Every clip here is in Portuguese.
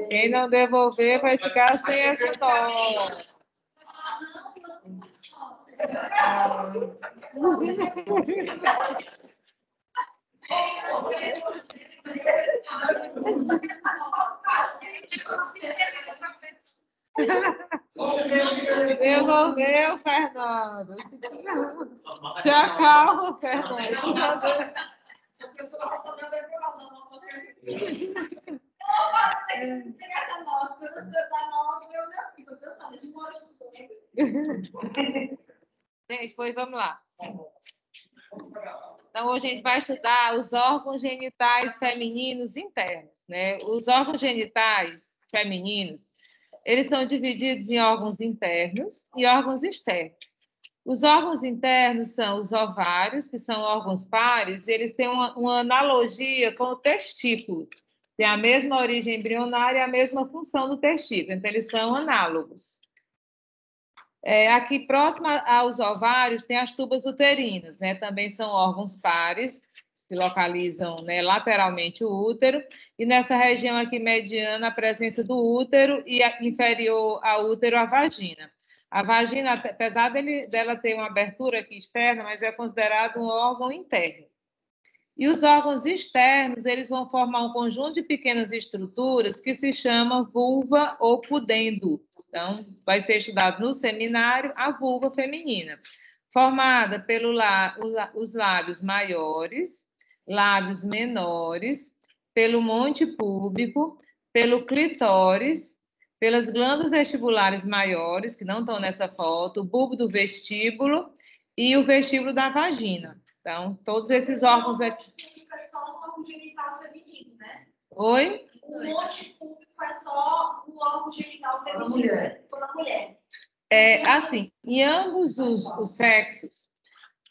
Quem não devolver vai ficar sem essa dó. Devolveu, Fernando. Se acalma, Fernando. A pessoa relacionada é Gente, pois vamos lá. Então, hoje a gente vai estudar os órgãos genitais femininos internos, né? Os órgãos genitais femininos, eles são divididos em órgãos internos e órgãos externos. Os órgãos internos são os ovários, que são órgãos pares, e eles têm uma analogia com o testículo. Tem a mesma origem embrionária e a mesma função do testículo, então eles são análogos. Aqui próximo aos ovários tem as tubas uterinas, né? Também são órgãos pares, se localizam, né, lateralmente o útero, e nessa região aqui mediana a presença do útero e inferior ao útero a vagina. A vagina, apesar dela ter uma abertura aqui externa, mas é considerado um órgão interno. E os órgãos externos, eles vão formar um conjunto de pequenas estruturas que se chama vulva ou pudendo. Então, vai ser estudado no seminário a vulva feminina, formada pelos lábios maiores, lábios menores, pelo monte púbico, pelo clitóris, pelas glândulas vestibulares maiores, que não estão nessa foto, o bulbo do vestíbulo e o vestíbulo da vagina. Então, todos esses órgãos aqui. É só o órgão genital feminino, né? Oi? O monte público é só o órgão genital feminino, só da mulher. Assim, em ambos os sexos,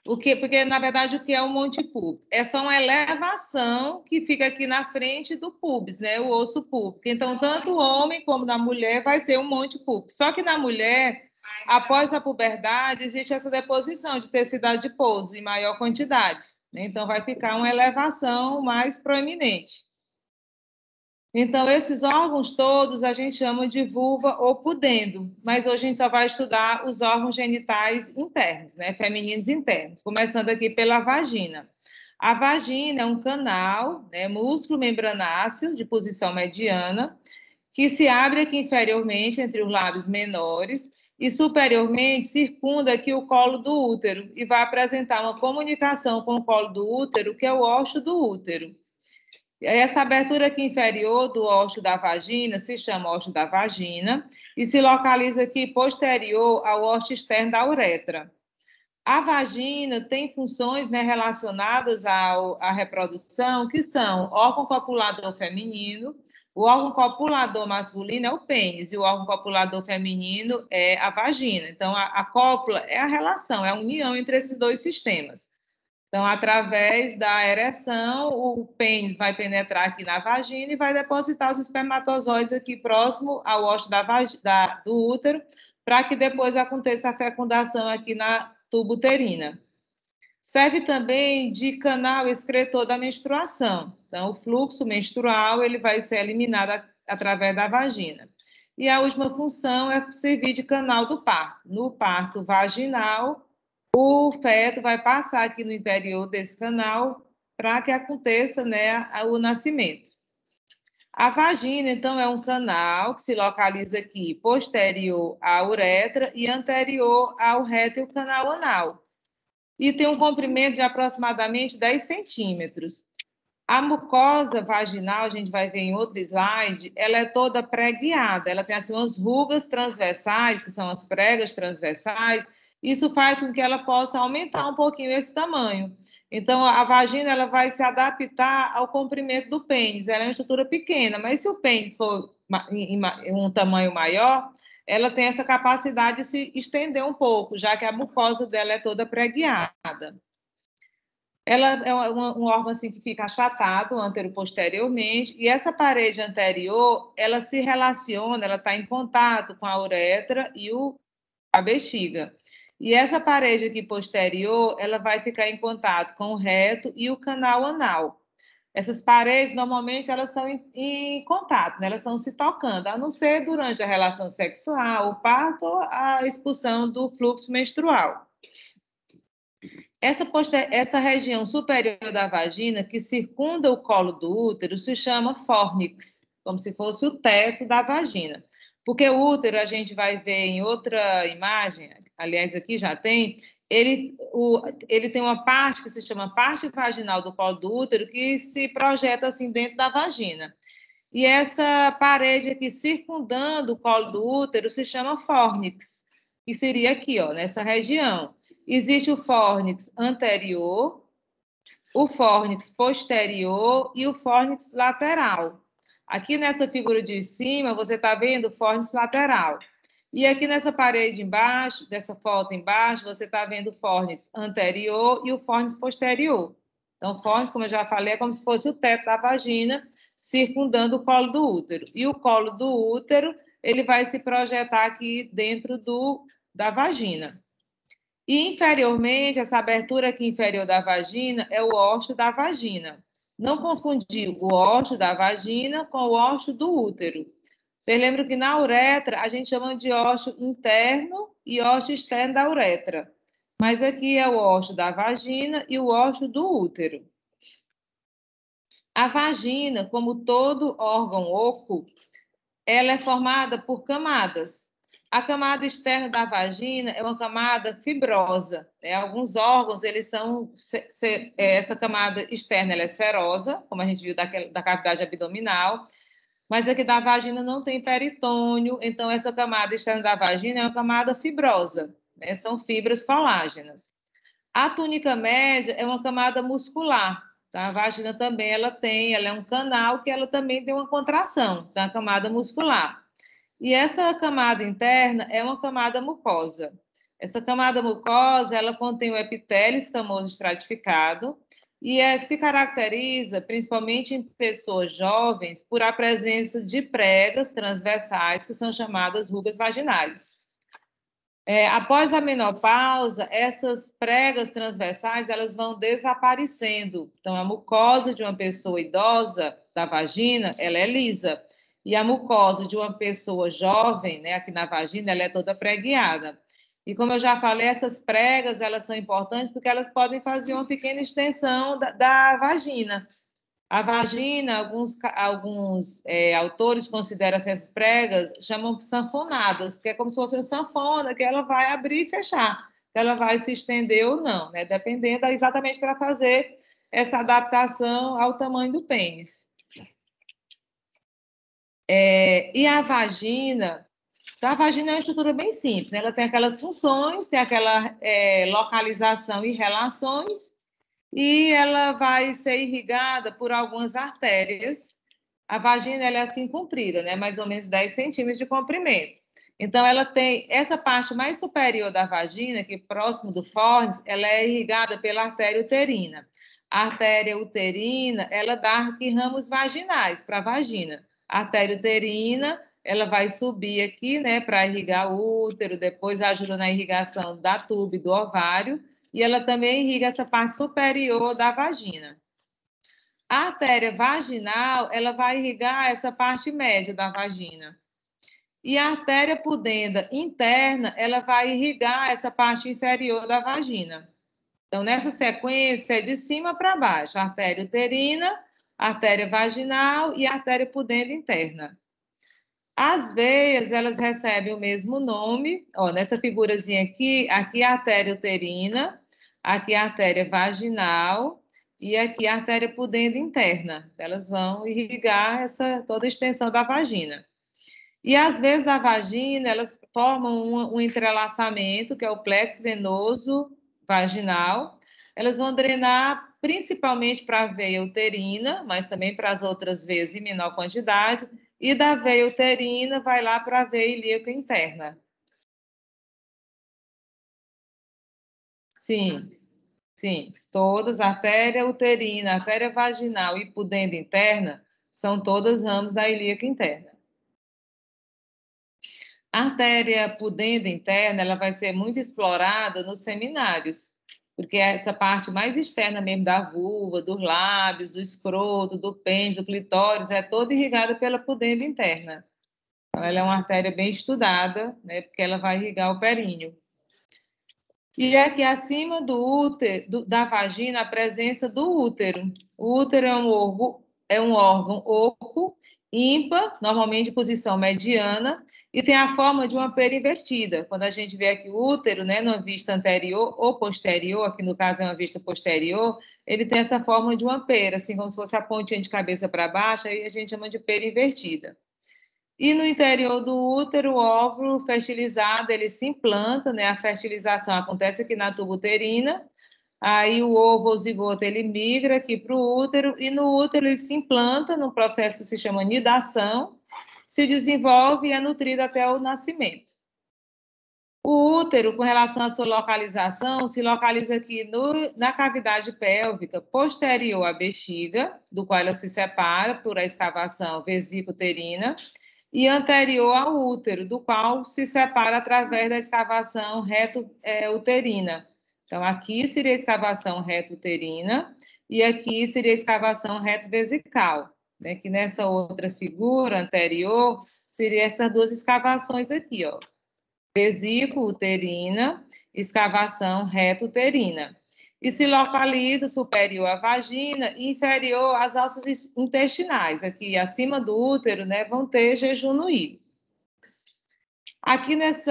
porque, na verdade, o que é o monte púbico? É só uma elevação que fica aqui na frente do púbis, né? O osso púbico. Então, tanto o homem como na mulher vai ter um monte púbico. Só que na mulher, após a puberdade, existe essa deposição de tecido adiposo em maior quantidade, né? Então, vai ficar uma elevação mais proeminente. Então, esses órgãos todos a gente chama de vulva ou pudendo, mas hoje a gente só vai estudar os órgãos genitais internos, né, femininos internos, começando aqui pela vagina. A vagina é um canal, né, músculo membranáceo de posição mediana, que se abre aqui inferiormente entre os lábios menores e superiormente circunda aqui o colo do útero e vai apresentar uma comunicação com o colo do útero, que é o ósseo do útero. Essa abertura aqui inferior do ósseo da vagina se chama ósseo da vagina e se localiza aqui posterior ao ósseo externo da uretra. A vagina tem funções, né, relacionadas à reprodução, que são órgão copulador feminino, o órgão copulador masculino é o pênis e o órgão copulador feminino é a vagina. Então, a cópula é a relação, é a união entre esses dois sistemas. Então, através da ereção, o pênis vai penetrar aqui na vagina e vai depositar os espermatozoides aqui próximo ao ósseo do útero, para que depois aconteça a fecundação aqui na tuba uterina. Serve também de canal excretor da menstruação. Então, o fluxo menstrual ele vai ser eliminado através da vagina. E a última função é servir de canal do parto. No parto vaginal, o feto vai passar aqui no interior desse canal para que aconteça, né, o nascimento. A vagina, então, é um canal que se localiza aqui posterior à uretra e anterior ao reto e o canal anal. E tem um comprimento de aproximadamente 10 centímetros. A mucosa vaginal, a gente vai ver em outro slide, ela é toda preguiada, ela tem assim, umas rugas transversais, que são as pregas transversais. Isso faz com que ela possa aumentar um pouquinho esse tamanho. Então, a vagina ela vai se adaptar ao comprimento do pênis. Ela é uma estrutura pequena, mas se o pênis for em um tamanho maior, ela tem essa capacidade de se estender um pouco, já que a mucosa dela é toda preguiada. Ela é um órgão assim que fica achatado anteroposteriormente, e essa parede anterior, ela se relaciona, ela está em contato com a uretra e a bexiga. E essa parede aqui posterior, ela vai ficar em contato com o reto e o canal anal. essas paredes, normalmente, elas estão em contato, né? Elas estão se tocando, a não ser durante a relação sexual, o parto, ou a expulsão do fluxo menstrual. Essa região superior da vagina, que circunda o colo do útero, se chama fornix, como se fosse o teto da vagina. Porque o útero, a gente vai ver em outra imagem, aliás, aqui já tem, ele tem uma parte que se chama parte vaginal do colo do útero, que se projeta assim dentro da vagina. E essa parede aqui circundando o colo do útero se chama fórnix, que seria aqui, ó, nessa região. Existe o fórnix anterior, o fórnix posterior e o fórnix lateral. Aqui nessa figura de cima, você está vendo o fórnix lateral. E aqui nessa parede embaixo, dessa foto embaixo, você está vendo o fórnix anterior e o fórnix posterior. Então, o fórnix, como eu já falei, é como se fosse o teto da vagina, circundando o colo do útero. E o colo do útero, ele vai se projetar aqui dentro da vagina. E inferiormente, essa abertura aqui inferior da vagina é o ósseo da vagina. Não confundir o ósseo da vagina com o ósseo do útero. Vocês lembram que na uretra a gente chama de ósseo interno e ósseo externo da uretra. Mas aqui é o ósseo da vagina e o ósseo do útero. A vagina, como todo órgão oco, ela é formada por camadas. A camada externa da vagina é uma camada fibrosa. Né? Alguns órgãos, eles são... essa camada externa ela é serosa, como a gente viu da cavidade abdominal, mas aqui da vagina não tem peritônio, então essa camada externa da vagina é uma camada fibrosa. Né? São fibras colágenas. A túnica média é uma camada muscular. Tá? A vagina também ela é um canal que ela também tem uma contração da camada muscular. E essa camada interna é uma camada mucosa. Essa camada mucosa, ela contém o epitélio escamoso estratificado e se caracteriza, principalmente em pessoas jovens, por a presença de pregas transversais, que são chamadas rugas vaginais. Após a menopausa, essas pregas transversais elas vão desaparecendo. Então, a mucosa de uma pessoa idosa da vagina, ela é lisa. E a mucosa de uma pessoa jovem, né, aqui na vagina, ela é toda pregueada. E como eu já falei, essas pregas, elas são importantes porque elas podem fazer uma pequena extensão da vagina. A vagina, alguns autores consideram essas pregas, chamam sanfonadas, porque é como se fosse uma sanfona, que ela vai abrir e fechar, que ela vai se estender ou não, né? Dependendo exatamente para fazer essa adaptação ao tamanho do pênis. E a vagina é uma estrutura bem simples, né? Ela tem aquelas funções, tem aquela localização e relações, e ela vai ser irrigada por algumas artérias. A vagina ela é assim comprida, né? Mais ou menos 10 centímetros de comprimento. Então, ela tem essa parte mais superior da vagina, que é próximo do fórnix, ela é irrigada pela artéria uterina. A artéria uterina, ela dá aqui ramos vaginais para a vagina. A artéria uterina, ela vai subir aqui, né, para irrigar o útero, depois ajuda na irrigação da tuba e do ovário, e ela também irriga essa parte superior da vagina. A artéria vaginal, ela vai irrigar essa parte média da vagina. E a artéria pudenda interna, ela vai irrigar essa parte inferior da vagina. Então, nessa sequência, é de cima para baixo, artéria uterina, artéria vaginal e artéria pudenda interna. As veias, elas recebem o mesmo nome, ó, nessa figurazinha aqui é a artéria uterina, aqui é a artéria vaginal e aqui a artéria pudenda interna. Elas vão irrigar toda a extensão da vagina. E as veias da vagina, elas formam um entrelaçamento, que é o plexo venoso vaginal. Elas vão drenar principalmente para a veia uterina, mas também para as outras veias em menor quantidade, e da veia uterina vai lá para a veia ilíaca interna. Sim, sim. Todas, artéria uterina, artéria vaginal e pudenda interna, são todas ramos da ilíaca interna. A artéria pudenda interna, ela vai ser muito explorada nos seminários, porque essa parte mais externa mesmo da vulva, dos lábios, do escroto, do pênis, do clitóris, é toda irrigada pela pudenda interna. Então, ela é uma artéria bem estudada, né, porque ela vai irrigar o períneo. E aqui acima do útero, da vagina, a presença do útero. O útero é um órgão oco, ímpar, normalmente de posição mediana, e tem a forma de uma pera invertida. Quando a gente vê aqui o útero, né, numa vista anterior ou posterior, aqui no caso é uma vista posterior, ele tem essa forma de uma pera, assim como se fosse a pontinha de cabeça para baixo, aí a gente chama de pera invertida. E no interior do útero, o óvulo fertilizado, ele se implanta, né? A fertilização acontece aqui na tuba uterina, aí o ovo ou zigoto, ele migra aqui para o útero, e no útero ele se implanta num processo que se chama nidação, se desenvolve e é nutrido até o nascimento. O útero, com relação à sua localização, se localiza aqui na cavidade pélvica posterior à bexiga, do qual ela se separa por a escavação vesículo-uterina, e anterior ao útero, do qual se separa através da escavação reto-uterina. Então, aqui seria a escavação reto-uterina e aqui seria a escavação reto-vesical. Né? Que nessa outra figura anterior, seria essas duas escavações aqui, ó. Vesícula uterina, escavação reto-uterina. E se localiza superior à vagina e inferior às alças intestinais. Aqui, acima do útero, né, vão ter jejum no hímen. Aqui nesse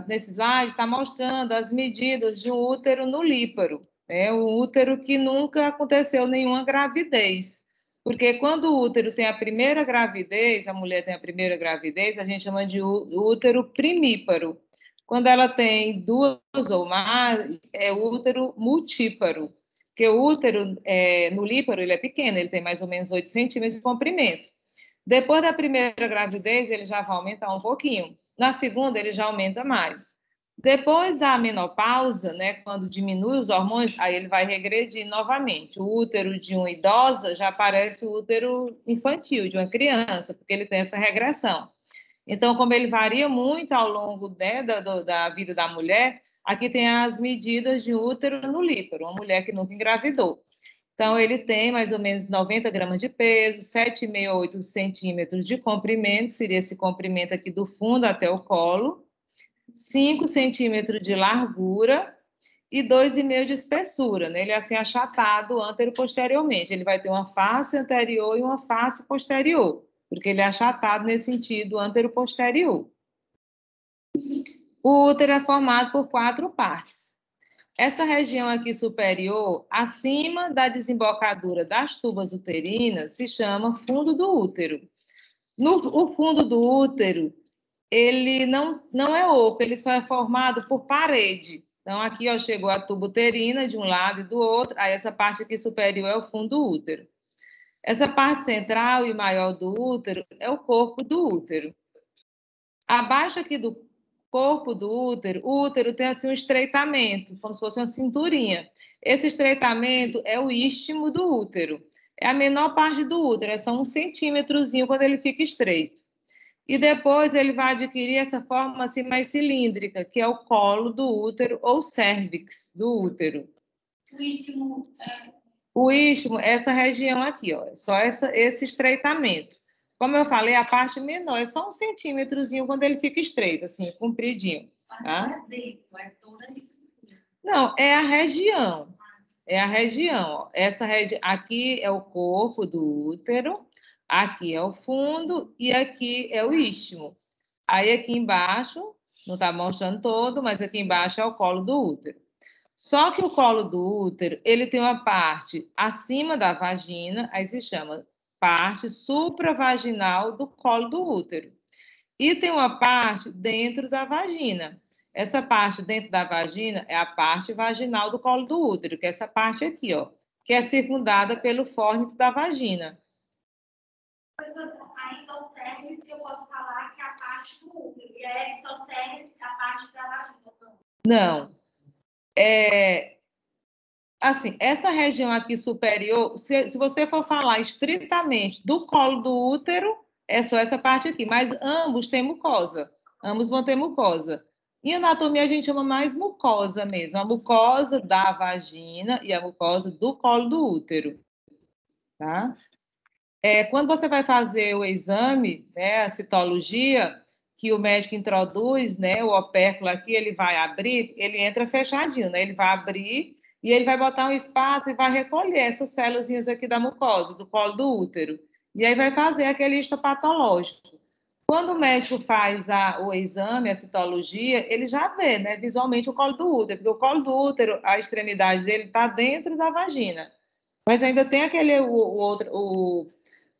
slide está mostrando as medidas de um útero no líparo. Né, um útero que nunca aconteceu nenhuma gravidez. Porque quando o útero tem a primeira gravidez, a mulher tem a primeira gravidez, a gente chama de útero primíparo. Quando ela tem duas ou mais, é útero multíparo. Porque o útero, no líparo, ele é pequeno, ele tem mais ou menos 8 centímetros de comprimento. Depois da primeira gravidez, ele já vai aumentar um pouquinho. Na segunda, ele já aumenta mais. Depois da menopausa, né, quando diminui os hormônios, aí ele vai regredir novamente. O útero de uma idosa já parece o útero infantil, de uma criança, porque ele tem essa regressão. Então, como ele varia muito ao longo, né, da vida da mulher, aqui tem as medidas de útero no líparo, uma mulher que nunca engravidou. Então, ele tem mais ou menos 90 gramas de peso, 7,5 a 8 centímetros de comprimento, seria esse comprimento aqui do fundo até o colo, 5 centímetros de largura e 2,5 de espessura, né? Ele é assim achatado antero-posteriormente, ele vai ter uma face anterior e uma face posterior, porque ele é achatado nesse sentido antero-posterior. O útero é formado por 4 partes. Essa região aqui superior, acima da desembocadura das tubas uterinas, se chama fundo do útero. O fundo do útero, ele não é oco, ele só é formado por parede. Então, aqui ó, chegou a tuba uterina de um lado e do outro, aí essa parte aqui superior é o fundo do útero. Essa parte central e maior do útero é o corpo do útero. Abaixo aqui do corpo do útero, o útero tem assim um estreitamento, como se fosse uma cinturinha. Esse estreitamento é o istmo do útero. É a menor parte do útero, é só 1 centímetrozinho quando ele fica estreito. E depois ele vai adquirir essa forma assim mais cilíndrica, que é o colo do útero ou cérvix do útero. O istmo, essa região aqui, ó, só esse estreitamento. Como eu falei, a parte menor é só 1 centímetrozinho quando ele fica estreito, assim, compridinho. Tá? Não, é a região. É a região. Ó. Aqui é o corpo do útero, aqui é o fundo e aqui é o istmo. Aí aqui embaixo, não está mostrando todo, mas aqui embaixo é o colo do útero. Só que o colo do útero, ele tem uma parte acima da vagina, aí se chama parte supravaginal do colo do útero. E tem uma parte dentro da vagina. Essa parte dentro da vagina é a parte vaginal do colo do útero, que é essa parte aqui, ó, que é circundada pelo fórnix da vagina. A endotérmica, eu posso falar que é a parte do útero, e a exotérmica é a parte da vagina. Não. Assim, essa região aqui superior, se você for falar estritamente do colo do útero, é só essa parte aqui, mas ambos têm mucosa, ambos vão ter mucosa. Em anatomia, a gente chama mais mucosa mesmo, a mucosa da vagina e a mucosa do colo do útero, tá? Quando você vai fazer o exame, né, a citologia, que o médico introduz, né, o opérculo aqui, ele vai abrir, ele entra fechadinho, né? Ele vai abrir e ele vai botar um espátula e vai recolher essas células aqui da mucosa, do colo do útero. E aí vai fazer aquele histopatológico. Quando o médico faz o exame, a citologia, ele já vê, né, visualmente o colo do útero, porque o colo do útero, a extremidade dele está dentro da vagina. Mas ainda tem aquele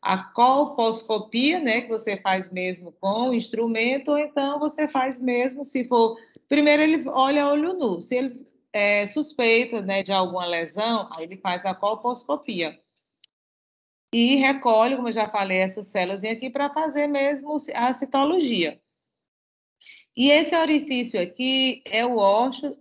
a colposcopia, né, que você faz mesmo com o instrumento, ou então você faz mesmo, se for... Primeiro ele olha olho nu. Se ele suspeita, né, de alguma lesão, aí ele faz a colposcopia. E recolhe, como eu já falei, essas células aqui para fazer mesmo a citologia. E esse orifício aqui é o ósseo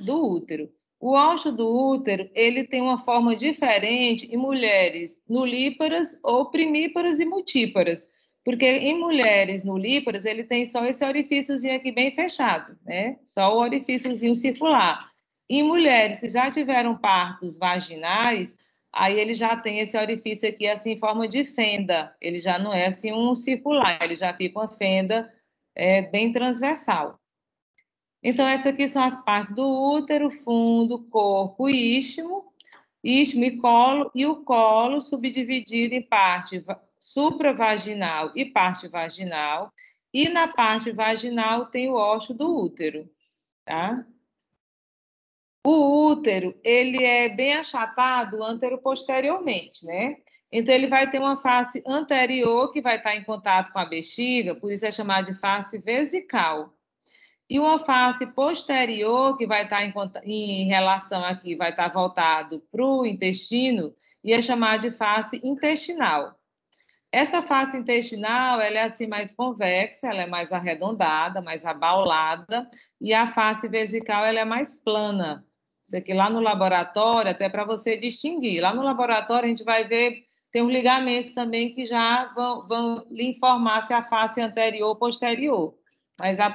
do útero. O ósseo do útero, ele tem uma forma diferente em mulheres nulíparas ou primíparas e multíparas, porque em mulheres nulíparas, ele tem só esse orifíciozinho aqui bem fechado, né? Só o orifíciozinho circular. Em mulheres que já tiveram partos vaginais, aí ele já tem esse orifício aqui assim em forma de fenda, ele já não é assim um circular, ele já fica uma fenda bem transversal. Então, essas aqui são as partes do útero, fundo, corpo e istmo e colo, e o colo subdividido em parte supravaginal e parte vaginal, e na parte vaginal tem o ósseo do útero, tá? O útero, ele é bem achatado antero-posteriormente, né? Então, ele vai ter uma face anterior, que vai estar em contato com a bexiga, por isso é chamado de face vesical. E uma face posterior, que vai estar em relação aqui, vai estar voltado para o intestino, e é chamada de face intestinal. Essa face intestinal, ela é assim mais convexa, ela é mais arredondada, mais abaulada, e a face vesical, ela é mais plana. Isso aqui lá no laboratório, até para você distinguir. Lá no laboratório, a gente vai ver, tem uns ligamentos também que já vão lhe informar se a face anterior ou posterior. Mas a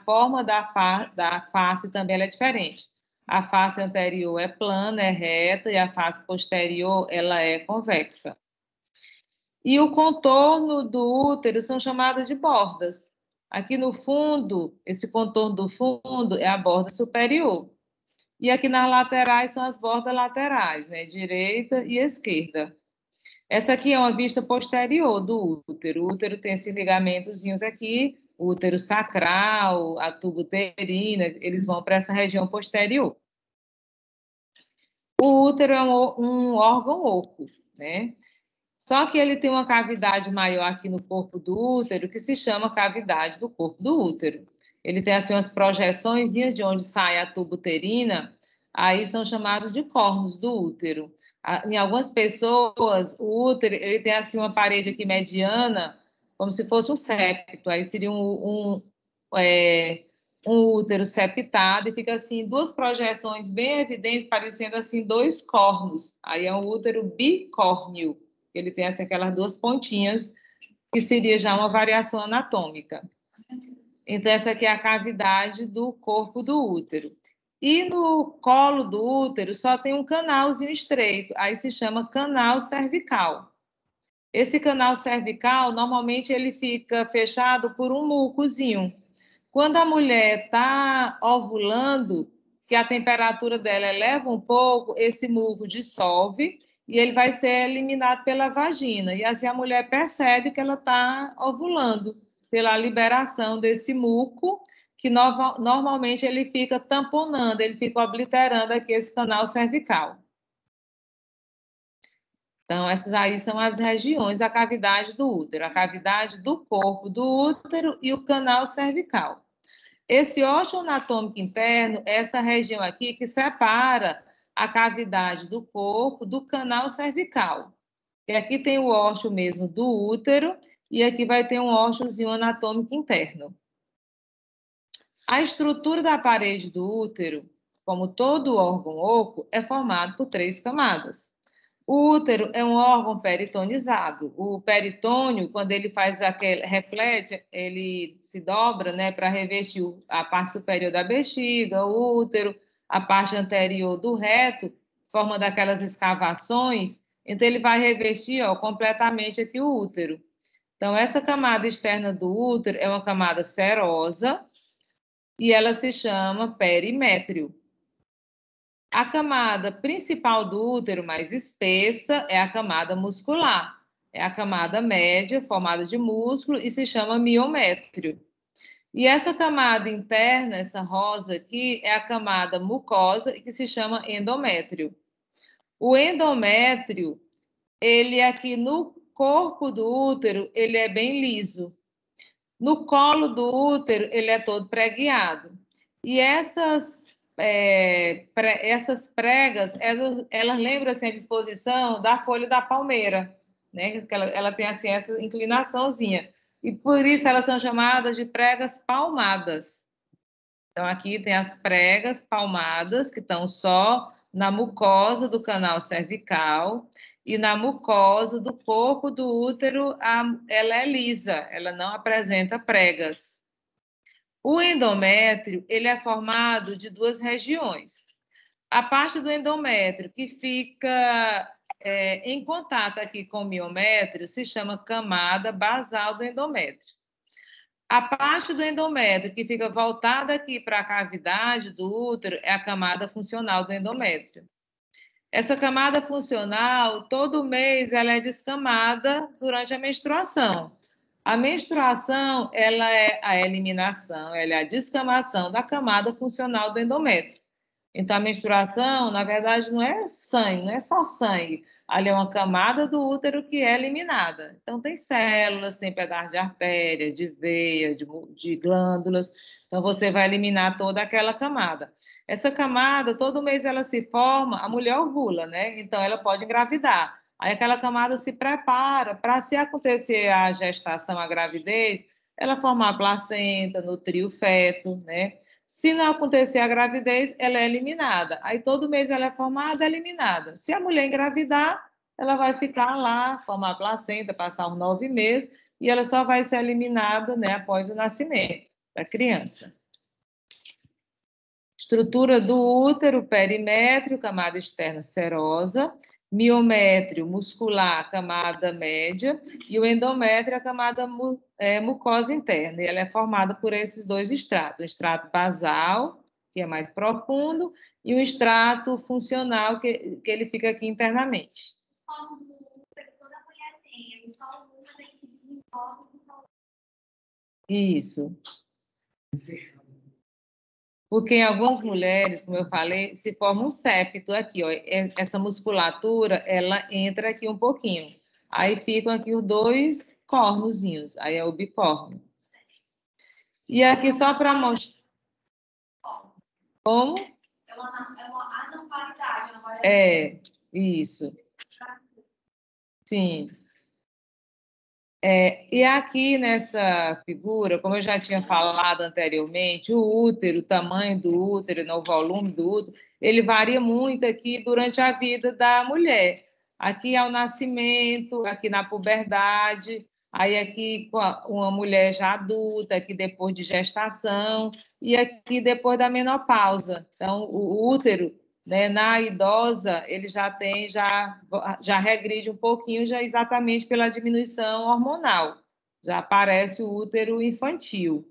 forma da face também é diferente. A face anterior é plana, é reta, e a face posterior, ela é convexa. E o contorno do útero são chamadas de bordas. Aqui no fundo, esse contorno do fundo é a borda superior. E aqui nas laterais são as bordas laterais, né? Direita e esquerda. Essa aqui é uma vista posterior do útero. O útero tem esses ligamentozinhos aqui, o útero sacral, a tuba uterina, eles vão para essa região posterior. O útero é um órgão oco, né? Só que ele tem uma cavidade maior aqui no corpo do útero, que se chama cavidade do corpo do útero. Ele tem assim umas projeções de onde sai a tuba uterina, aí são chamados de cornos do útero. Em algumas pessoas, o útero ele tem assim uma parede aqui mediana, como se fosse um septo, aí seria um útero septado e fica assim duas projeções bem evidentes, parecendo assim dois cornos. Aí é um útero bicórneo. Ele tem assim, aquelas duas pontinhas, que seria já uma variação anatômica. Então, essa aqui é a cavidade do corpo do útero. E no colo do útero só tem um canalzinho estreito, aí se chama canal cervical. Esse canal cervical, normalmente, ele fica fechado por um mucozinho. Quando a mulher está ovulando, que a temperatura dela eleva um pouco, esse muco dissolve e ele vai ser eliminado pela vagina. E assim a mulher percebe que ela está ovulando pela liberação desse muco, que normalmente ele fica tamponando, ele fica obliterando aqui esse canal cervical. Então, essas aí são as regiões da cavidade do útero, a cavidade do corpo do útero e o canal cervical. Esse ósseo anatômico interno é essa região aqui que separa a cavidade do corpo do canal cervical. E aqui tem o ósseo mesmo do útero e aqui vai ter um ósseozinho anatômico interno. A estrutura da parede do útero, como todo órgão oco, é formado por 3 camadas. O útero é um órgão peritonizado. O peritônio, quando ele faz aquele reflete, ele se dobra, né, para revestir a parte superior da bexiga, o útero, a parte anterior do reto, formando aquelas escavações. Então, ele vai revestir, ó, completamente aqui o útero. Então, essa camada externa do útero é uma camada serosa e ela se chama perimétrio. A camada principal do útero, mais espessa, é a camada muscular. É a camada média, formada de músculo, e se chama miométrio. E essa camada interna, essa rosa aqui, é a camada mucosa, que se chama endométrio. O endométrio, ele aqui no corpo do útero, ele é bem liso. No colo do útero, ele é todo preguiado. E essas pregas, elas lembram assim, a disposição da folha da palmeira, né? Ela tem assim, essa inclinaçãozinha. E por isso elas são chamadas de pregas palmadas. Então, aqui tem as pregas palmadas, que estão só na mucosa do canal cervical, e na mucosa do corpo do útero, ela é lisa, ela não apresenta pregas. O endométrio, ele é formado de duas regiões. A parte do endométrio que fica em contato aqui com o miométrio se chama camada basal do endométrio. A parte do endométrio que fica voltada aqui para a cavidade do útero é a camada funcional do endométrio. Essa camada funcional, todo mês, ela é descamada durante a menstruação. A menstruação, ela é a eliminação, ela é a descamação da camada funcional do endométrio. Então, a menstruação, na verdade, não é sangue, não é só sangue. Ali é uma camada do útero que é eliminada. Então, tem células, tem pedaço de artéria, de veia, de glândulas. Então, você vai eliminar toda aquela camada. Essa camada, todo mês ela se forma, a mulher ovula, né? Então, ela pode engravidar. Aí, aquela camada se prepara para, se acontecer a gestação, a gravidez, ela formar a placenta, nutrir o feto, né? Se não acontecer a gravidez, ela é eliminada. Aí todo mês ela é formada, eliminada. Se a mulher engravidar, ela vai ficar lá, formar a placenta, passar os 9 meses, e ela só vai ser eliminada, né, após o nascimento da criança. Estrutura do útero, perimétrio, camada externa serosa, miométrio muscular, camada média, e o endométrio, a camada mucosa interna. E ela é formada por esses dois estratos, o extrato basal, que é mais profundo, e o extrato funcional, que ele fica aqui internamente. Isso. Porque em algumas mulheres, como eu falei, se forma um septo aqui, ó. Essa musculatura, ela entra aqui um pouquinho. Aí ficam aqui os dois cornozinhos, aí é o bicórnio. E aqui só para mostrar. Como? É uma anormalidade. É, isso. Sim. E aqui nessa figura, como eu já tinha falado anteriormente, o útero, o tamanho do útero, o volume do útero, ele varia muito aqui durante a vida da mulher. Aqui ao nascimento, aqui na puberdade, aí aqui com uma mulher já adulta, aqui depois de gestação, e aqui depois da menopausa. Então, o útero, né, na idosa, ele já regride um pouquinho, já exatamente pela diminuição hormonal. Já aparece o útero infantil.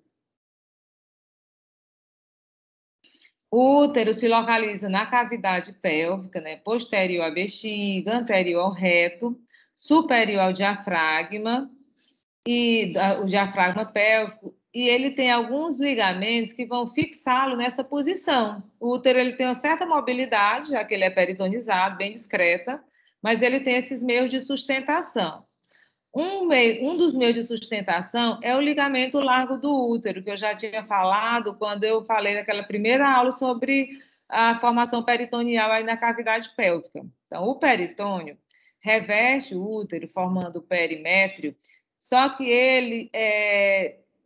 O útero se localiza na cavidade pélvica, né, posterior à bexiga, anterior ao reto, superior ao diafragma, e o diafragma pélvico, e ele tem alguns ligamentos que vão fixá-lo nessa posição. O útero ele tem uma certa mobilidade, já que ele é peritonizado, bem discreta, mas ele tem esses meios de sustentação. Um dos meios de sustentação é o ligamento largo do útero, que eu já tinha falado quando eu falei naquela primeira aula sobre a formação peritoneal aí na cavidade pélvica. Então, o peritônio reveste o útero, formando o perimétrio, só que ele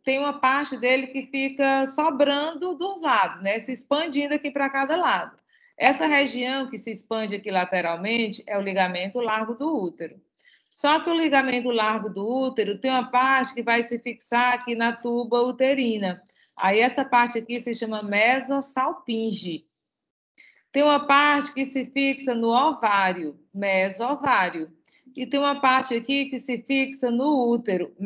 tem uma parte dele que fica sobrando dos lados, né? Se expandindo aqui para cada lado. Essa região que se expande aqui lateralmente é o ligamento largo do útero. Só que o ligamento largo do útero tem uma parte que vai se fixar aqui na tuba uterina. Aí essa parte aqui se chama mesosalpinge. Tem uma parte que se fixa no ovário, mesovário. E tem uma parte aqui que se fixa no útero,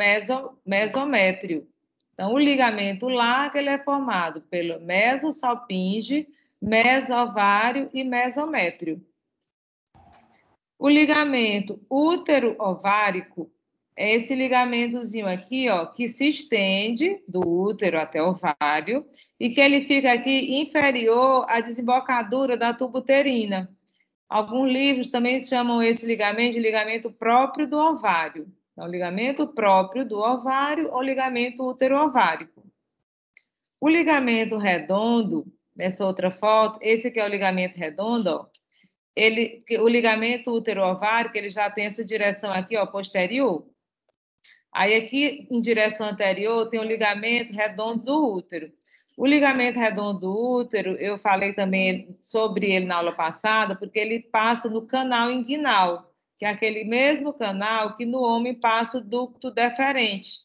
mesométrio. Então, o ligamento largo ele é formado pelo mesosalpinge, mesovário e mesométrio. O ligamento útero-ovárico é esse ligamentozinho aqui, ó, que se estende do útero até o ovário e que ele fica aqui inferior à desembocadura da tuba uterina. Alguns livros também chamam esse ligamento de ligamento próprio do ovário. Então, ligamento próprio do ovário ou ligamento útero-ovárico. O ligamento redondo, nessa outra foto, esse aqui é o ligamento redondo, ó, o ligamento útero-ovárico, ele já tem essa direção aqui, ó, posterior. Aí aqui, em direção anterior, tem o ligamento redondo do útero. O ligamento redondo do útero, eu falei também sobre ele na aula passada, porque ele passa no canal inguinal, que é aquele mesmo canal que no homem passa o ducto deferente.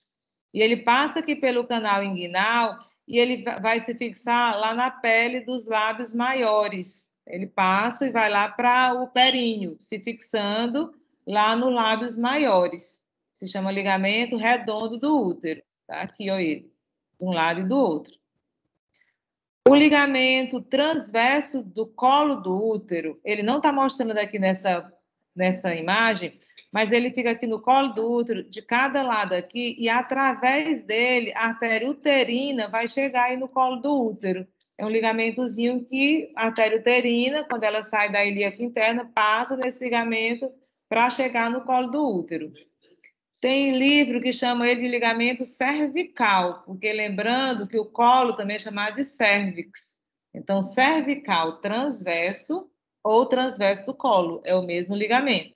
E ele passa aqui pelo canal inguinal e ele vai se fixar lá na pele dos lábios maiores. Ele passa e vai lá para o períneo, se fixando lá nos lábios maiores. Se chama ligamento redondo do útero. Tá aqui, ó, ele, de um lado e do outro. O ligamento transverso do colo do útero, ele não está mostrando aqui nessa imagem, mas ele fica aqui no colo do útero, de cada lado aqui, e através dele, a artéria uterina vai chegar aí no colo do útero. É um ligamentozinho que a artéria uterina, quando ela sai da ilíaca interna, passa nesse ligamento para chegar no colo do útero. Tem livro que chama ele de ligamento cervical, porque lembrando que o colo também é chamado de cérvix. Então, cervical transverso ou transverso do colo, é o mesmo ligamento.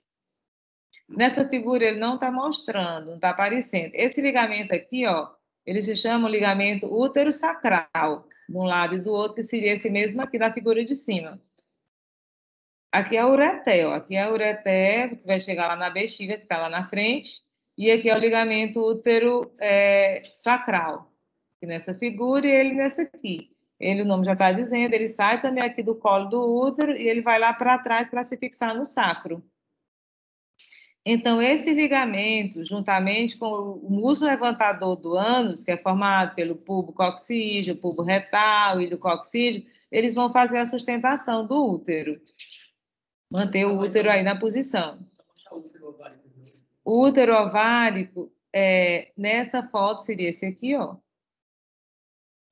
Nessa figura ele não está mostrando, não está aparecendo. Esse ligamento aqui, ó, ele se chama ligamento útero-sacral, de um lado e do outro, que seria esse mesmo aqui da figura de cima. Aqui é o ureter, ó. Aqui é o ureter, que vai chegar lá na bexiga, que está lá na frente. E aqui é o ligamento útero sacral, aqui nessa figura, e ele nessa aqui. Ele, o nome já está dizendo, ele sai também aqui do colo do útero e ele vai lá para trás para se fixar no sacro. Então, esse ligamento, juntamente com o músculo levantador do ânus, que é formado pelo bulbo coccígeo, bulbo retal, ilho coccígeo, eles vão fazer a sustentação do útero. Manter o útero aí na posição. O útero ovárico, nessa foto seria esse aqui, ó.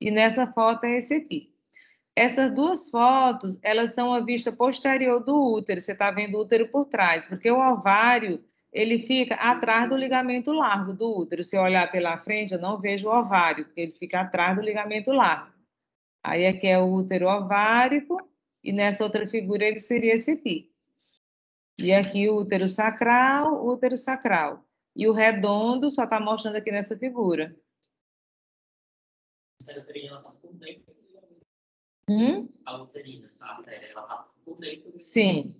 E nessa foto é esse aqui. Essas duas fotos, elas são a vista posterior do útero. Você está vendo o útero por trás, porque o ovário, ele fica atrás do ligamento largo do útero. Se eu olhar pela frente, eu não vejo o ovário, porque ele fica atrás do ligamento largo. Aí aqui é o útero ovárico, e nessa outra figura ele seria esse aqui. E aqui o útero sacral, útero sacral. E o redondo só está mostrando aqui nessa figura. A uterina passa por dentro. A uterina, a artéria, ela passa por dentro. Sim.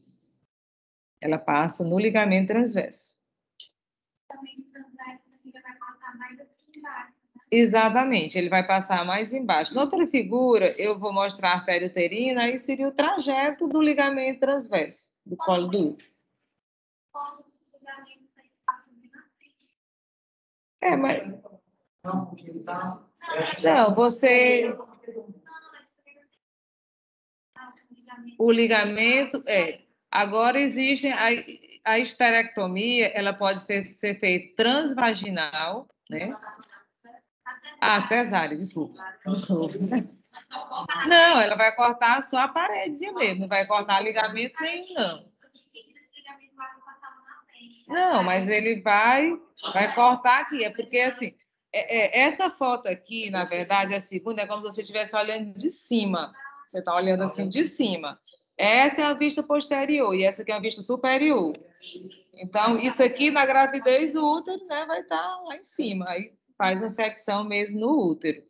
Ela passa no ligamento transverso. Exatamente, ele vai passar mais embaixo. Na outra figura, eu vou mostrar a artéria uterina, aí seria o trajeto do ligamento transverso, do colo do útero. Mas... Não, você... O ligamento, Agora existe a esterectomia, ela pode ser feita transvaginal, né? Cesárea, desculpa. Não, ela vai cortar só a paredezinha mesmo, não vai cortar ligamento nenhum, não. Não, mas ele vai cortar aqui, é porque assim, essa foto aqui, na verdade, a segunda é como se você estivesse olhando de cima. Você está olhando assim de cima. Essa é a vista posterior e essa aqui é a vista superior. Então, isso aqui na gravidez, o útero, né, vai estar lá em cima. Aí faz uma secção mesmo no útero.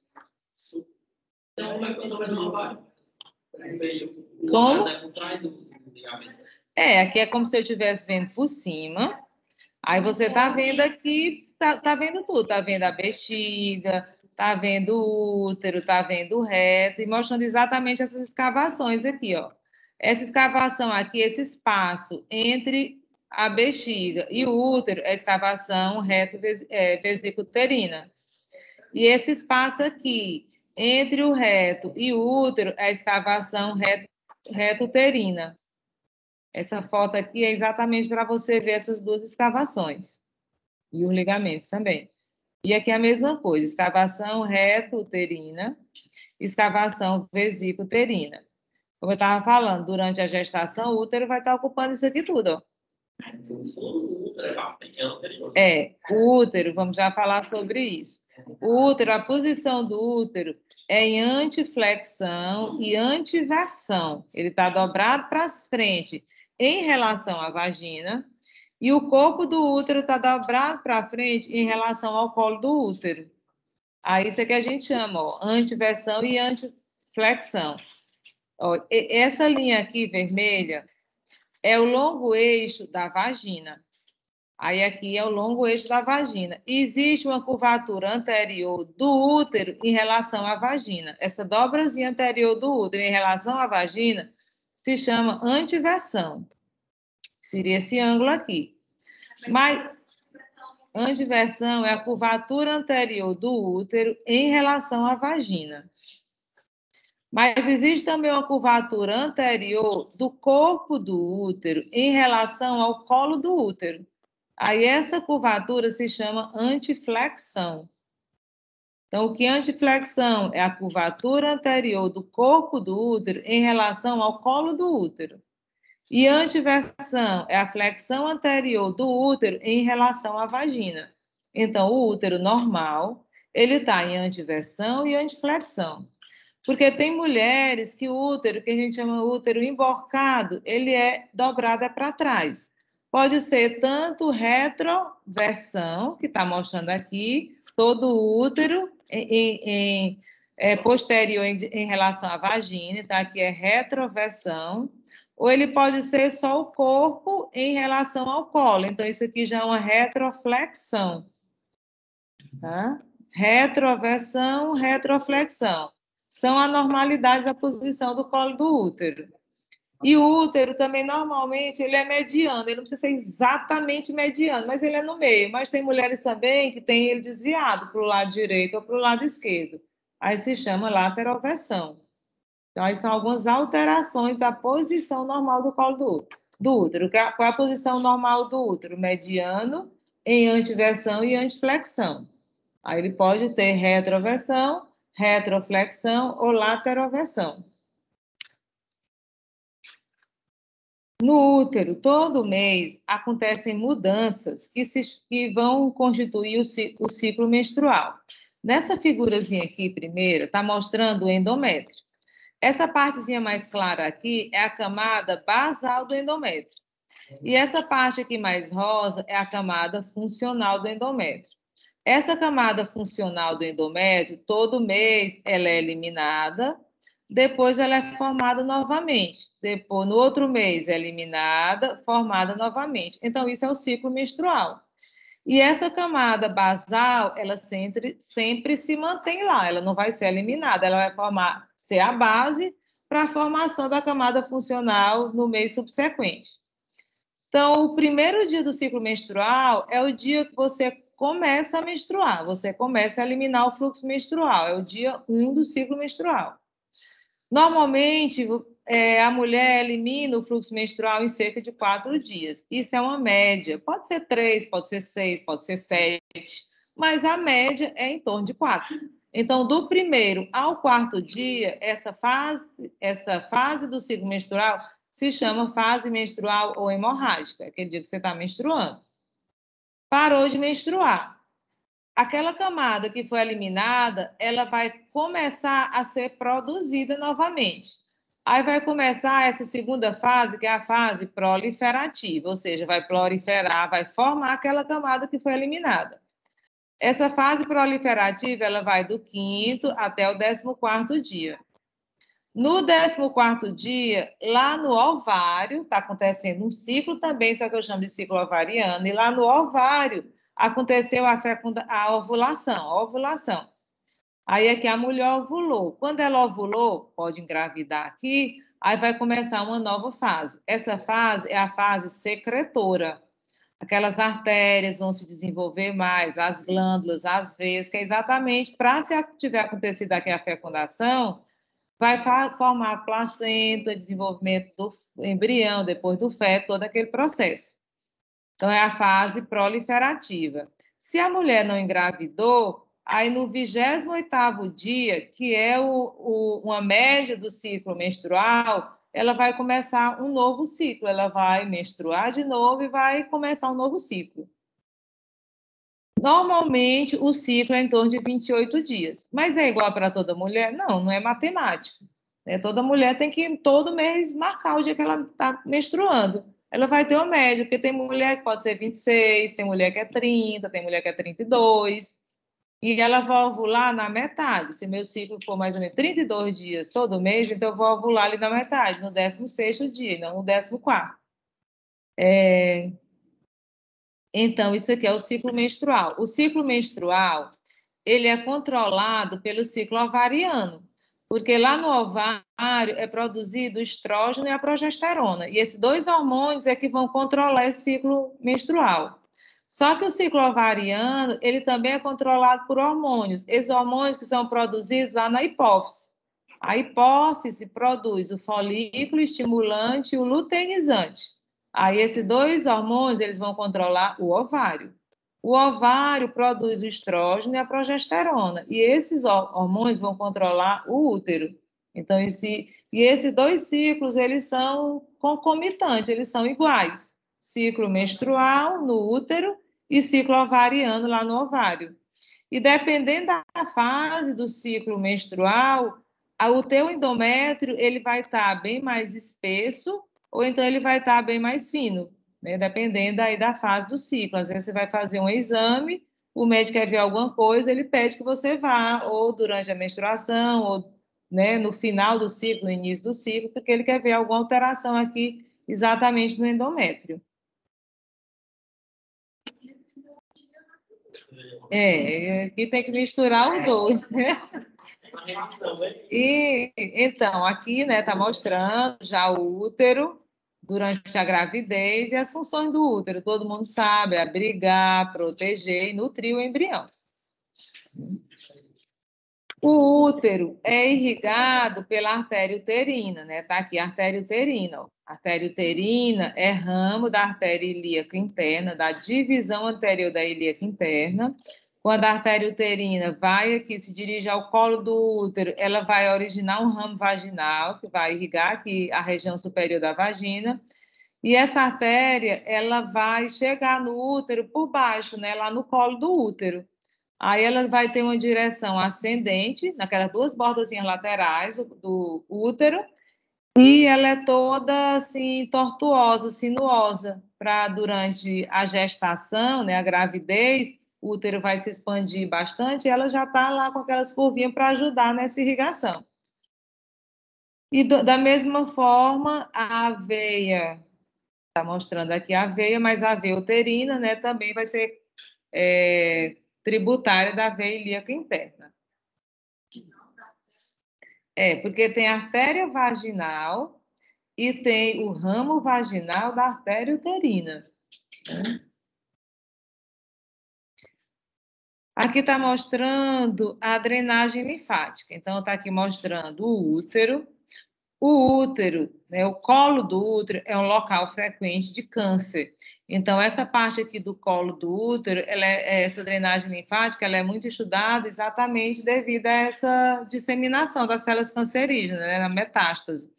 Como? Aqui é como se eu estivesse vendo por cima. Aí você está vendo aqui, tá vendo tudo. Está vendo a bexiga, está vendo o útero, está vendo o reto, e mostrando exatamente essas escavações aqui, ó. Essa escavação aqui, esse espaço entre a bexiga e o útero, é a escavação vesícula uterina. E esse espaço aqui, entre o reto e o útero, é a escavação reto uterina. Essa foto aqui é exatamente para você ver essas duas escavações. E os ligamentos também. E aqui é a mesma coisa, escavação reto-uterina, escavação vesícula uterina. Como eu estava falando, durante a gestação, o útero vai estar ocupando isso aqui tudo, ó. O útero, vamos já falar sobre isso. O útero, a posição do útero é em antiflexão e antiversão. Ele está dobrado para frente em relação à vagina, e o corpo do útero está dobrado para frente em relação ao colo do útero. Aí isso é que a gente chama, ó, antiversão e antiflexão. Ó, essa linha aqui vermelha é o longo eixo da vagina. Aí aqui é o longo eixo da vagina. E existe uma curvatura anterior do útero em relação à vagina. Essa dobrazinha anterior do útero em relação à vagina se chama antiversão. Seria esse ângulo aqui. Mas antiversão é a curvatura anterior do útero em relação à vagina. Mas existe também uma curvatura anterior do corpo do útero em relação ao colo do útero. Aí essa curvatura se chama antiflexão. Então, o que é antiflexão? É a curvatura anterior do corpo do útero em relação ao colo do útero. E antiversão é a flexão anterior do útero em relação à vagina. Então, o útero normal, ele está em antiversão e antiflexão. Porque tem mulheres que o útero, que a gente chama útero emborcado, ele é dobrado para trás. Pode ser tanto retroversão, que está mostrando aqui, todo o útero posterior em relação à vagina, então aqui é retroversão, ou ele pode ser só o corpo em relação ao colo, então isso aqui já é uma retroflexão. Tá? Retroversão, retroflexão. São anormalidades da posição do colo do útero. E o útero também, normalmente, ele é mediano, ele não precisa ser exatamente mediano, mas ele é no meio. Mas tem mulheres também que têm ele desviado para o lado direito ou para o lado esquerdo. Aí se chama lateroversão. Então, aí são algumas alterações da posição normal do colo do útero. Qual é a posição normal do útero? Mediano, em antiversão e antiflexão. Aí ele pode ter retroversão, retroflexão ou lateroversão. No útero, todo mês, acontecem mudanças que vão constituir o ciclo menstrual. Nessa figurazinha aqui, primeiro, está mostrando o endométrio. Essa partezinha mais clara aqui é a camada basal do endométrio. E essa parte aqui mais rosa é a camada funcional do endométrio. Essa camada funcional do endométrio, todo mês, ela é eliminada, depois ela é formada novamente. Depois, no outro mês, é eliminada, formada novamente. Então, isso é o ciclo menstrual. E essa camada basal, ela sempre se mantém lá, ela não vai ser eliminada, ela vai ser a base para a formação da camada funcional no mês subsequente. Então, o primeiro dia do ciclo menstrual é o dia que você começa a menstruar, você começa a eliminar o fluxo menstrual, é o dia 1 do ciclo menstrual. Normalmente, a mulher elimina o fluxo menstrual em cerca de 4 dias. Isso é uma média. Pode ser 3, pode ser 6, pode ser 7, mas a média é em torno de 4. Então, do primeiro ao 4º dia, essa fase do ciclo menstrual se chama fase menstrual ou hemorrágica, aquele dia que você está menstruando. Parou de menstruar. Aquela camada que foi eliminada, ela vai começar a ser produzida novamente. Aí vai começar essa segunda fase, que é a fase proliferativa, ou seja, vai proliferar, vai formar aquela camada que foi eliminada. Essa fase proliferativa, ela vai do 5º até o 14º dia. No 14º dia, lá no ovário, está acontecendo um ciclo também, só que eu chamo de ciclo ovariano, e lá no ovário aconteceu a ovulação. Aí é que a mulher ovulou. Quando ela ovulou, pode engravidar aqui, aí vai começar uma nova fase. Essa fase é a fase secretora. Aquelas artérias vão se desenvolver mais, as glândulas, as veias, que é exatamente para se tiver acontecido aqui a fecundação, vai formar a placenta, desenvolvimento do embrião, depois do feto, todo aquele processo. Então, é a fase proliferativa. Se a mulher não engravidou, aí no 28º dia, que é uma média do ciclo menstrual, ela vai começar um novo ciclo. Ela vai menstruar de novo e vai começar um novo ciclo. Normalmente, o ciclo é em torno de 28 dias. Mas é igual para toda mulher? Não, não é matemático. Toda mulher tem que, todo mês, marcar o dia que ela está menstruando. Ela vai ter uma média, porque tem mulher que pode ser 26, tem mulher que é 30, tem mulher que é 32. E ela vai ovular na metade. Se meu ciclo for mais ou menos 32 dias todo mês, então eu vou ovular ali na metade, no 16º dia, não no 14º. Então, isso aqui é o ciclo menstrual. O ciclo menstrual, ele é controlado pelo ciclo ovariano, porque lá no ovário é produzido o estrógeno e a progesterona, e esses dois hormônios é que vão controlar esse ciclo menstrual. Só que o ciclo ovariano, ele também é controlado por hormônios, esses hormônios que são produzidos lá na hipófise. A hipófise produz o folículo estimulante e o luteinizante. Aí esses dois hormônios, eles vão controlar o ovário. O ovário produz o estrógeno e a progesterona, e esses hormônios vão controlar o útero. Então, esses dois ciclos, eles são concomitantes, eles são iguais. Ciclo menstrual no útero e ciclo ovariano lá no ovário. E dependendo da fase do ciclo menstrual, o teu endométrio, ele vai estar bem mais espesso ou então ele vai estar bem mais fino, né? Dependendo aí da fase do ciclo. Às vezes você vai fazer um exame, o médico quer ver alguma coisa, ele pede que você vá, ou durante a menstruação, ou né, no final do ciclo, no início do ciclo, porque ele quer ver alguma alteração aqui exatamente no endométrio. Aqui tem que misturar os dois, né? E então, aqui, né, tá mostrando já o útero durante a gravidez e as funções do útero. Todo mundo sabe, abrigar, proteger e nutrir o embrião. O útero é irrigado pela artéria uterina, né? Tá aqui a artéria uterina. Ó. A artéria uterina é ramo da artéria ilíaca interna, da divisão anterior da ilíaca interna. Quando a artéria uterina vai aqui, se dirige ao colo do útero, ela vai originar um ramo vaginal, que vai irrigar aqui a região superior da vagina. E essa artéria, ela vai chegar no útero por baixo, né? Lá no colo do útero. Aí ela vai ter uma direção ascendente, naquelas duas bordazinhas laterais do útero, e ela é toda assim tortuosa, sinuosa, para durante a gestação, né, a gravidez, o útero vai se expandir bastante, e ela já está lá com aquelas curvinhas para ajudar nessa irrigação. E da mesma forma, a veia, está mostrando aqui a veia, mas a veia uterina, né, também vai ser tributária da veia ilíaca interna. Porque tem a artéria vaginal e tem o ramo vaginal da artéria uterina. Aqui está mostrando a drenagem linfática. Então, está aqui mostrando o útero. O útero, né, o colo do útero é um local frequente de câncer. Então, essa parte aqui do colo do útero, essa drenagem linfática, ela é muito estudada exatamente devido a essa disseminação das células cancerígenas, né, na metástase.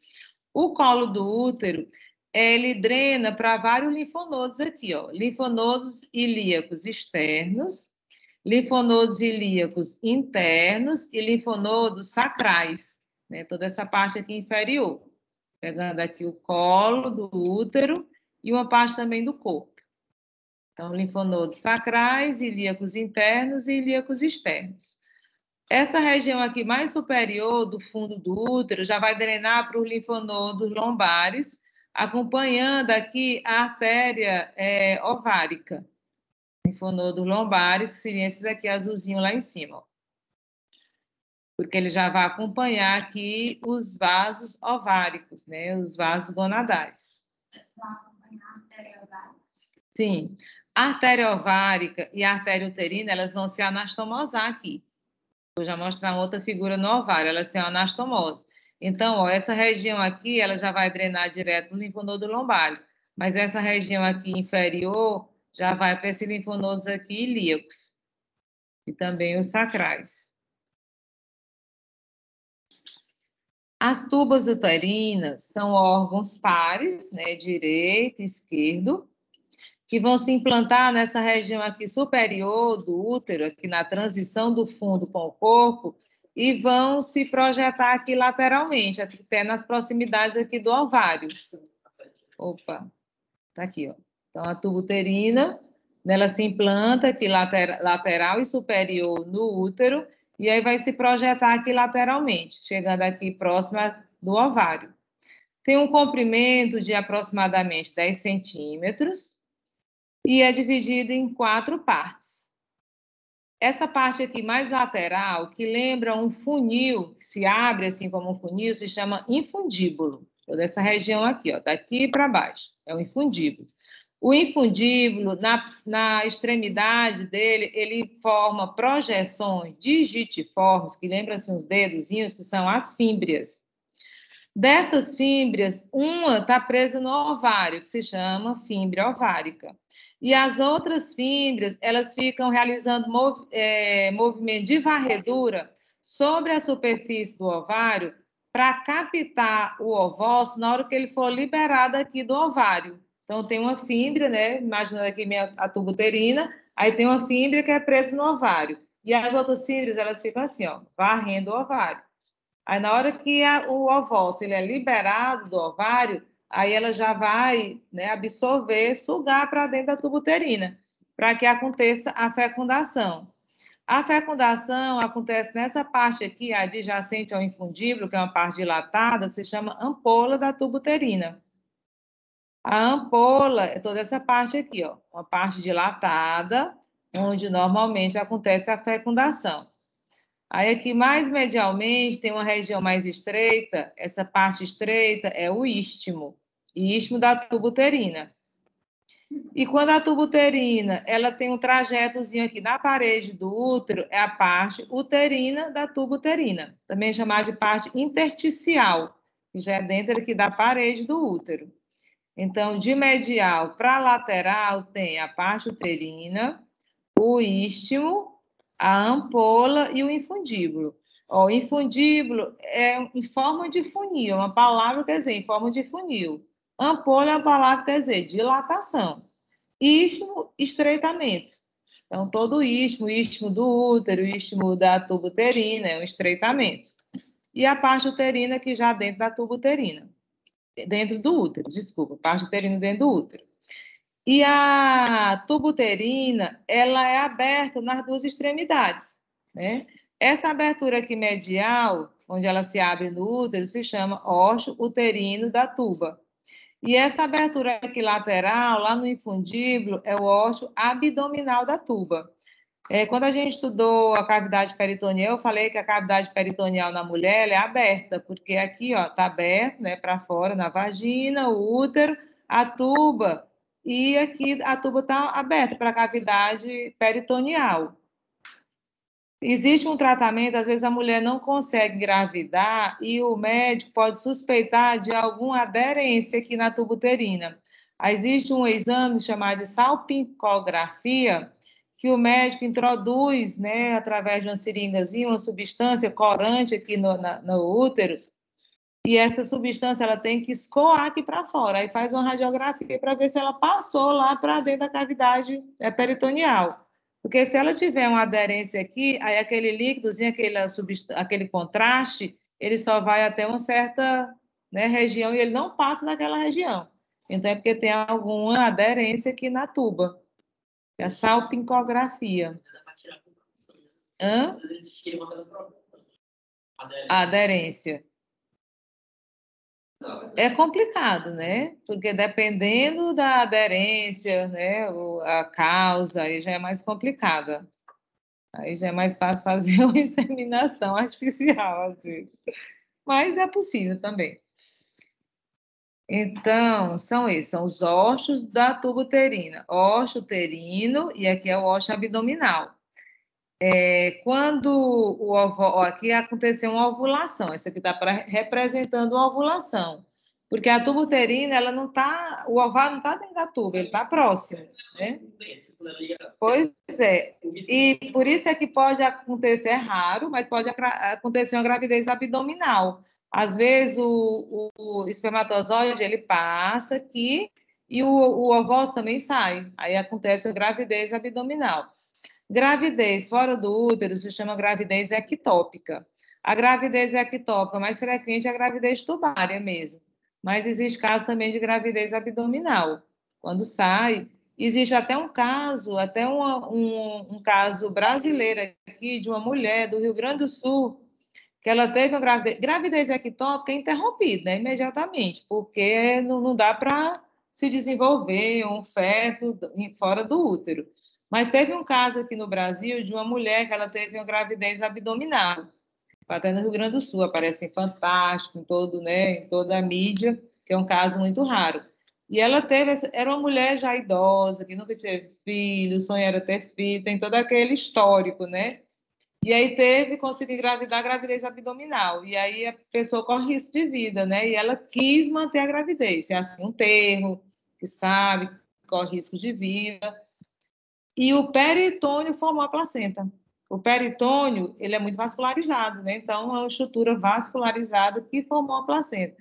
O colo do útero, ele drena para vários linfonodos aqui, ó, linfonodos ilíacos externos, linfonodos ilíacos internos e linfonodos sacrais, né? Toda essa parte aqui inferior, pegando aqui o colo do útero e uma parte também do corpo. Então, linfonodos sacrais, ilíacos internos e ilíacos externos. Essa região aqui mais superior do fundo do útero já vai drenar para os linfonodos lombares, acompanhando aqui a artéria ovárica. Linfonodos lombares, que seriam esses aqui azulzinhos lá em cima. Ó. Porque ele já vai acompanhar aqui os vasos ováricos, né? Os vasos gonadais. Vai acompanhar a artéria ovárica? Sim. A artéria ovárica e a artéria uterina, elas vão se anastomosar aqui. Vou já mostrar outra figura no ovário, elas têm uma anastomose. Então, ó, essa região aqui, ela já vai drenar direto no linfonodo lombares, mas essa região aqui inferior já vai para esses linfonodos aqui ilíacos e também os sacrais. As tubas uterinas são órgãos pares, né, direito e esquerdo, que vão se implantar nessa região aqui superior do útero, aqui na transição do fundo com o corpo, e vão se projetar aqui lateralmente, até nas proximidades aqui do ovário. Opa, tá aqui, ó. Então, a tuba uterina, ela se implanta aqui lateral e superior no útero, e aí vai se projetar aqui lateralmente, chegando aqui próxima do ovário. Tem um comprimento de aproximadamente 10 centímetros, e é dividido em 4 partes. Essa parte aqui mais lateral, que lembra um funil, que se abre assim como um funil, se chama infundíbulo. Toda essa região aqui, ó, daqui para baixo, é o infundíbulo. O infundíbulo, na extremidade dele, ele forma projeções digitiformes, que lembram assim, os dedozinhos, que são as fímbrias. Dessas fímbrias, uma está presa no ovário, que se chama fímbria ovárica. E as outras fímbrias, elas ficam realizando movimento de varredura sobre a superfície do ovário para captar o ovócito na hora que ele for liberado aqui do ovário. Então, tem uma fímbria, né? Imaginando aqui a tuba uterina, aí tem uma fímbria que é presa no ovário. E as outras fímbrias, elas ficam assim, ó, varrendo o ovário. Aí, na hora que o ovócito ele é liberado do ovário, aí ela já vai, né, absorver, sugar para dentro da tuba uterina, para que aconteça a fecundação. A fecundação acontece nessa parte aqui, adjacente ao infundíbulo, que é uma parte dilatada, que se chama ampola da tuba uterina. A ampola é toda essa parte aqui, ó, uma parte dilatada, onde normalmente acontece a fecundação. Aí aqui mais medialmente tem uma região mais estreita, essa parte estreita é o istmo da tuba uterina. E quando a tuba uterina, ela tem um trajetozinho aqui na parede do útero, é a parte uterina da tuba uterina, também chamada de parte intersticial, que já é dentro aqui da parede do útero. Então, de medial para lateral tem a parte uterina, o istmo, a ampola e o infundíbulo. Ó, o infundíbulo é em forma de funil, uma palavra quer dizer em forma de funil. Ampola é uma palavra quer dizer dilatação. Istmo, estreitamento. Então, todo o istmo do útero, o istmo da tuba uterina é um estreitamento. E a parte uterina que já dentro da tuba uterina. Dentro do útero, desculpa, parte uterina dentro do útero. E a tuba uterina, ela é aberta nas duas extremidades, né? Essa abertura aqui medial, onde ela se abre no útero, se chama ósseo uterino da tuba. E essa abertura aqui lateral, lá no infundíbulo, é o ósseo abdominal da tuba. Quando a gente estudou a cavidade peritoneal, eu falei que a cavidade peritoneal na mulher é aberta, porque aqui, ó, tá aberto, né, para fora, na vagina, o útero, a tuba, e aqui a tuba está aberta para a cavidade peritoneal. Existe um tratamento, às vezes a mulher não consegue engravidar e o médico pode suspeitar de alguma aderência aqui na tuba uterina. Existe um exame chamado de salpingografia, que o médico introduz, né, através de uma seringazinha, uma substância corante aqui no útero, e essa substância ela tem que escoar aqui para fora, aí faz uma radiografia para ver se ela passou lá para dentro da cavidade peritoneal. Porque se ela tiver uma aderência aqui, aí aquele líquidozinho, aquele contraste, ele só vai até uma certa, né, região e ele não passa naquela região. Então, é porque tem alguma aderência aqui na tuba. É a salpingografia. Hã? A aderência. É complicado, né? Porque dependendo da aderência, né, a causa, aí já é mais complicada. Aí já é mais fácil fazer uma inseminação artificial, assim. Mas é possível também. Então, são esses, são os ossos da tuba uterina. Osso uterino, e aqui é o osso abdominal. Quando aqui aconteceu uma ovulação, essa aqui está representando uma ovulação, porque a tuba uterina, ela não está, o ovário não está dentro da tuba, ele está próximo, né? Pois é, e por isso é que pode acontecer, é raro, mas pode acontecer uma gravidez abdominal. Às vezes o espermatozoide, ele passa aqui e o ovócito também sai, aí acontece a gravidez abdominal. Gravidez fora do útero se chama gravidez ectópica. A gravidez ectópica mais frequente é a gravidez tubária mesmo, mas existe caso também de gravidez abdominal. Quando sai, existe até um caso, até um caso brasileiro aqui de uma mulher do Rio Grande do Sul que ela teve uma gravidez ectópica interrompida, né, imediatamente, porque não dá para se desenvolver um feto fora do útero. Mas teve um caso aqui no Brasil de uma mulher que ela teve uma gravidez abdominal, até no Rio Grande do Sul, aparece em Fantástico, em todo, né, em toda a mídia, que é um caso muito raro. E ela teve, era uma mulher já idosa, que nunca teve filho, o sonho era ter filho, tem todo aquele histórico, né? E aí conseguiu engravidar, gravidez abdominal. E aí a pessoa corre risco de vida, né? E ela quis manter a gravidez. É assim, um termo, que sabe, corre risco de vida. E o peritônio formou a placenta. O peritônio, ele é muito vascularizado, né? Então, é uma estrutura vascularizada que formou a placenta.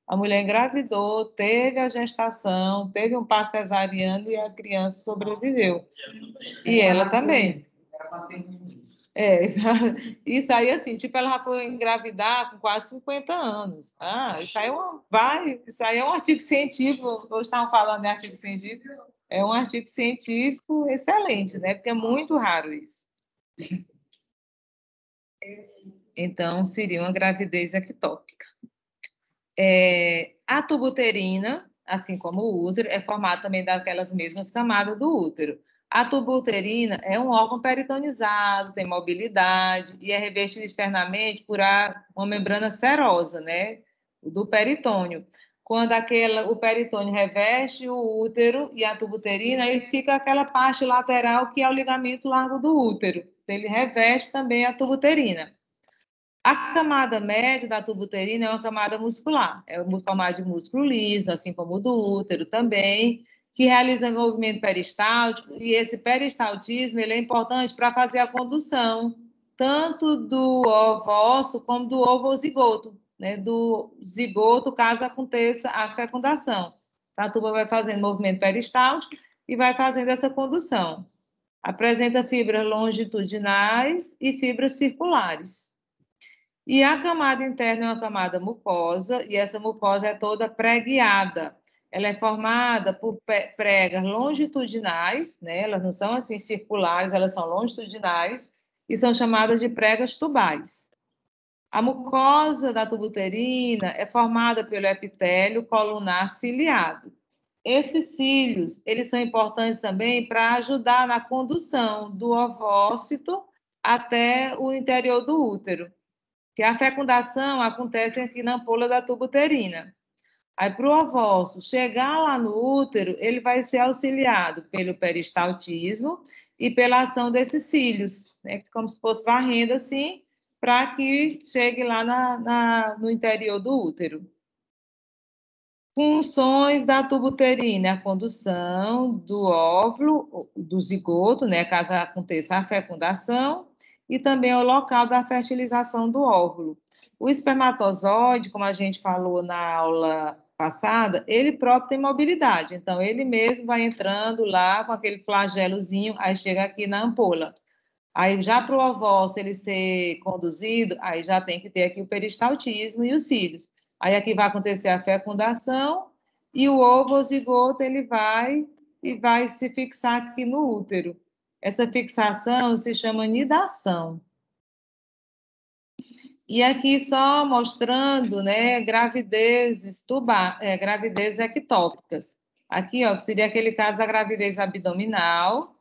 A mulher engravidou, teve a gestação, teve um parto cesariano e a criança sobreviveu. E ela também. É, isso aí, assim, tipo, ela já foi engravidar com quase 50 anos. Ah, isso aí é um artigo científico, hoje estavam falando em artigo científico, é um artigo científico excelente, né? Porque é muito raro isso. Então, seria uma gravidez ectópica. A tubuterina, assim como o útero, é formada também daquelas mesmas camadas do útero. A tubuterina é um órgão peritonizado, tem mobilidade e é revestido externamente por uma membrana serosa, né, do peritônio. Quando o peritônio reveste o útero e a tubuterina, ele fica aquela parte lateral que é o ligamento largo do útero. Então, ele reveste também a tubuterina. A camada média da tuba uterina é uma camada muscular, é formada de músculo liso, assim como o do útero também, que realiza movimento peristáltico, e esse peristaltismo ele é importante para fazer a condução, tanto do ovócito como do ovozigoto, né? Do zigoto, caso aconteça a fecundação. A tuba vai fazendo movimento peristáltico e vai fazendo essa condução. Apresenta fibras longitudinais e fibras circulares. E a camada interna é uma camada mucosa, e essa mucosa é toda preguiada. Ela é formada por pregas longitudinais, né? Elas não são assim circulares, elas são longitudinais, e são chamadas de pregas tubais. A mucosa da tuba uterina é formada pelo epitélio colunar ciliado. Esses cílios, eles são importantes também para ajudar na condução do ovócito até o interior do útero, que a fecundação acontece aqui na ampola da tuba uterina. Aí, para o ovócito chegar lá no útero, ele vai ser auxiliado pelo peristaltismo e pela ação desses cílios, né? Como se fosse varrendo assim, para que chegue lá no interior do útero. Funções da tuba uterina: a condução do óvulo, do zigoto, né, caso aconteça a fecundação, e também o local da fertilização do óvulo. O espermatozoide, como a gente falou na aula passada, ele próprio tem mobilidade, então ele mesmo vai entrando lá com aquele flagelozinho, aí chega aqui na ampola. Aí já para o ovócito ele ser conduzido, aí já tem que ter aqui o peristaltismo e os cílios. Aí aqui vai acontecer a fecundação e o ovo zigoto ele vai se fixar aqui no útero. Essa fixação se chama nidação. E aqui só mostrando, né, gravidezes ectópicas. Aqui, ó, que seria aquele caso da gravidez abdominal.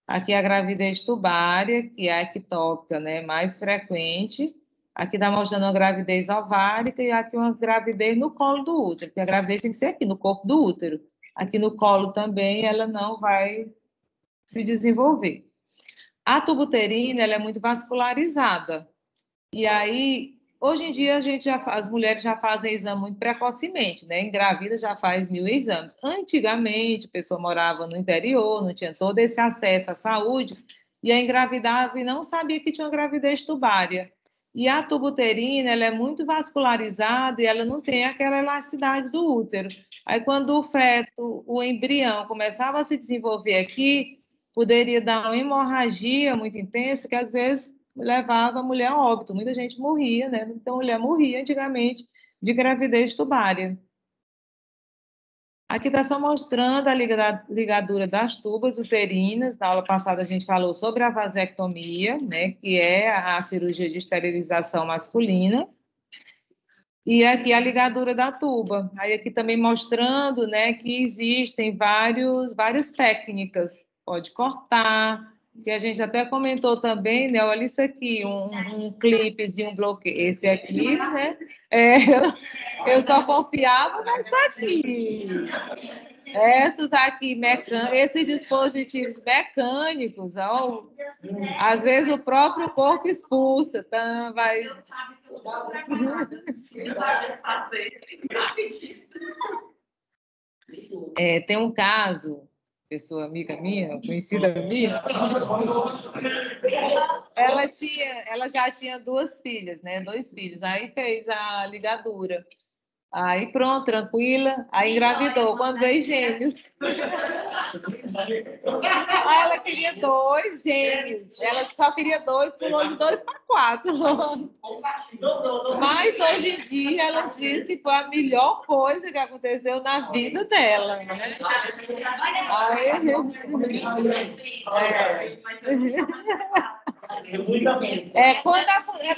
Aqui a gravidez tubária, que é a ectópica, né, mais frequente. Aqui está mostrando uma gravidez ovárica e aqui uma gravidez no colo do útero, porque a gravidez tem que ser aqui, no corpo do útero. Aqui no colo também ela não vai se desenvolver. A tubuterina, ela é muito vascularizada. E aí, hoje em dia, as mulheres já fazem exame muito precocemente, né? Engravida já faz 1000 exames. Antigamente, a pessoa morava no interior, não tinha todo esse acesso à saúde, e a engravidava e não sabia que tinha uma gravidez tubária. E a tubuterina, ela é muito vascularizada e ela não tem aquela elasticidade do útero. Aí, quando o feto, o embrião, começava a se desenvolver aqui, poderia dar uma hemorragia muito intensa, que às vezes levava a mulher a óbito. Muita gente morria, né? Então, a mulher morria antigamente de gravidez tubária. Aqui está só mostrando a ligadura das tubas uterinas. Na aula passada a gente falou sobre a vasectomia, né? Que é a cirurgia de esterilização masculina. E aqui a ligadura da tuba. Aí aqui também mostrando, né, que existem várias técnicas. Pode cortar, que a gente até comentou também, né? Olha isso aqui, um clipezinho, um bloqueio. Esse aqui, né? Eu só confiava nessa aqui. Essas aqui, esses dispositivos mecânicos, ó, às vezes o próprio corpo expulsa, então vai. Tem um caso, pessoa amiga minha, conhecida minha, ela já tinha 2 filhas, né? 2 filhos. Aí fez a ligadura. Aí pronto, tranquila. Aí engravidou. Quando veio gêmeos. Aí ela queria 2 gêmeos. Ela só queria 2, pulou de 2 para 4. Mas hoje em dia ela disse que foi a melhor coisa que aconteceu na vida dela. Né?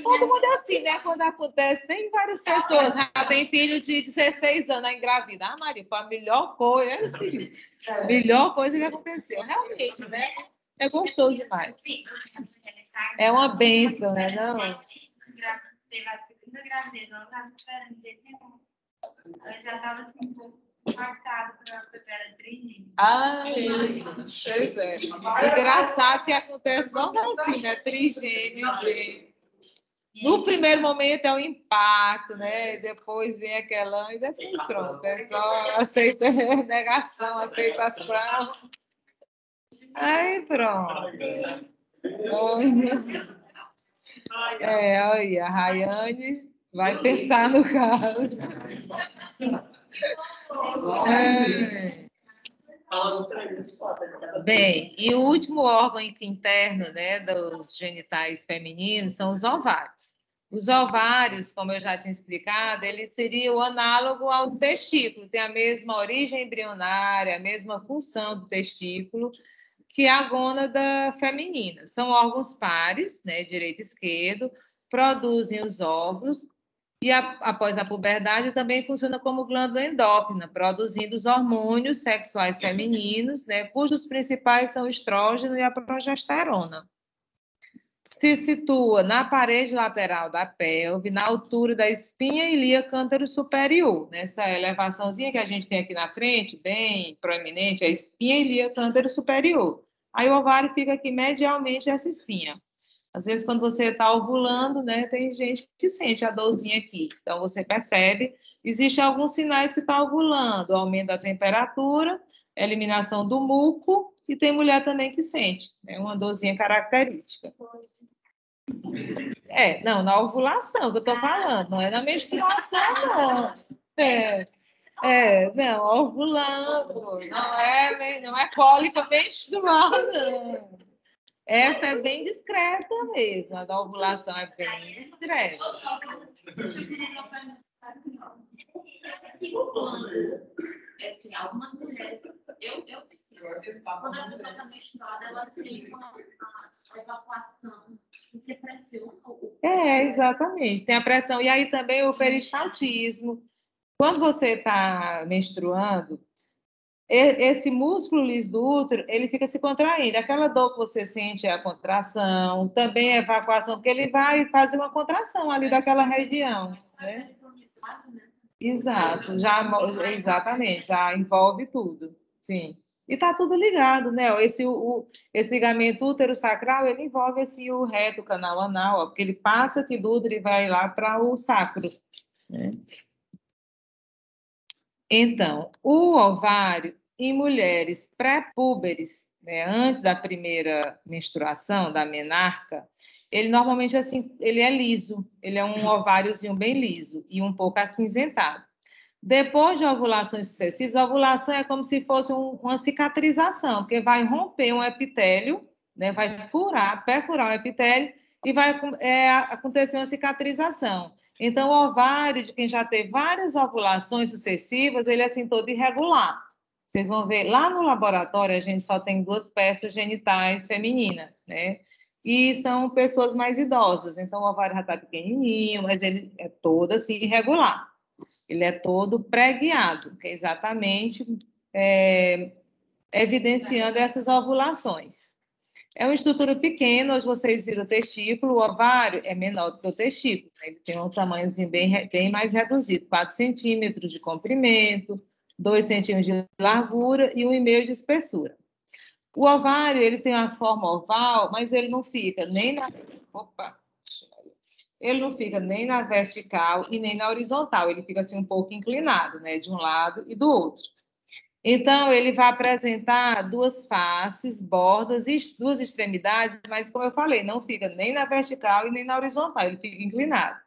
Todo mundo é assim, né? Quando acontece, tem várias pessoas. Tem filho de 16 anos, engravida. Ah, Maria, foi a melhor coisa. É isso que diz. Melhor coisa que aconteceu. Realmente, né? É gostoso demais. É uma bênção, né? Não? Teve a segunda gravidez, ela estava esperando de nenhum. Ela já estava assim, um pouco impactada porque era trigêmeos. Ai, pois é. Engraçado que acontece não assim, né? Trigêmeos, gêmeos. No primeiro momento é o impacto, né? Depois vem aquela e depois pronto. É só negação, aceitação. Aí pronto. Olha, a Rayane vai pensar no caso. Bem, e o último órgão interno, né, dos genitais femininos são os ovários. Os ovários, como eu já tinha explicado, eles seriam análogo ao testículo, tem a mesma origem embrionária, a mesma função do testículo que a gônada feminina. São órgãos pares, né, direito e esquerdo, produzem os óvulos e, após a puberdade, também funciona como glândula endócrina, produzindo os hormônios sexuais femininos, né, cujos principais são o estrógeno e a progesterona. Se situa na parede lateral da pelve, na altura da espinha ilíaca cântaro superior. Nessa elevaçãozinha que a gente tem aqui na frente, bem proeminente, é a espinha ilíaca cântaro superior. Aí o ovário fica aqui medialmente essa espinha. Às vezes, quando você está ovulando, né, tem gente que sente a dorzinha aqui. Então, você percebe, existem alguns sinais que está ovulando, aumento da temperatura, eliminação do muco, e tem mulher também que sente, né, uma dorzinha característica. Não, na ovulação que eu estou falando, não é na menstruação, não. Não, ovulando, não é cólica menstrual, não. Essa é bem discreta mesmo, a da ovulação é bem discreta. Algumas mulheres, eu Quando a pessoa está menstruada, ela tem uma evacuação, porque pressiona o... Exatamente. Tem a pressão. E aí também o peristaltismo. Quando você está menstruando, esse músculo liso do útero, ele fica se contraindo. Aquela dor que você sente é a contração, também é evacuação, porque ele vai fazer uma contração ali daquela região, né? Exato, exatamente, já envolve tudo, sim. E está tudo ligado, né? Esse ligamento útero-sacral, ele envolve assim, o reto, o canal anal, ó, porque ele passa aqui do útero e vai lá para o sacro, né? Então, o ovário em mulheres pré-púberes, né, antes da primeira menstruação, da menarca, ele normalmente assim, ele é liso, ele é um ováriozinho bem liso e um pouco acinzentado. Depois de ovulações sucessivas, a ovulação é como se fosse uma cicatrização, porque vai romper um epitélio, né, vai perfurar o epitélio e vai acontecer uma cicatrização. Então, o ovário de quem já teve várias ovulações sucessivas, ele é assim todo irregular. Vocês vão ver, lá no laboratório a gente só tem 2 peças genitais femininas, né? E são pessoas mais idosas, então o ovário já está pequenininho, mas ele é todo assim irregular. Ele é todo preguiado, que é exatamente evidenciando essas ovulações. É uma estrutura pequena, hoje vocês viram o testículo, o ovário é menor do que o testículo, né? Ele tem um tamanhozinho bem mais reduzido, 4 centímetros de comprimento, 2 centímetros de largura e 1,5 de espessura. O ovário, ele tem uma forma oval, mas ele não fica nem na... Opa! Ele não fica nem na vertical e nem na horizontal, ele fica assim um pouco inclinado, né, de um lado e do outro. Então, ele vai apresentar 2 faces, bordas e 2 extremidades, mas, como eu falei, não fica nem na vertical e nem na horizontal, ele fica inclinado.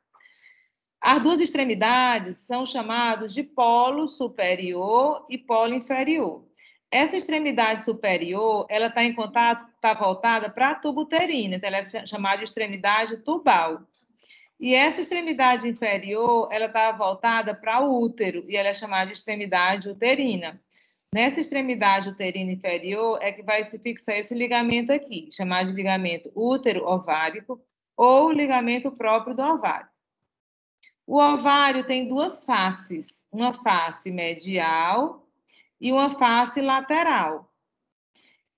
As 2 extremidades são chamadas de polo superior e polo inferior. Essa extremidade superior, ela está em contato, está voltada para a tuba uterina, então ela é chamada de extremidade tubal. E essa extremidade inferior, ela está voltada para o útero, e ela é chamada de extremidade uterina. Nessa extremidade uterina inferior é que vai se fixar esse ligamento aqui, chamado de ligamento útero-ovárico ou ligamento próprio do ovário. O ovário tem 2 faces, uma face medial e uma face lateral.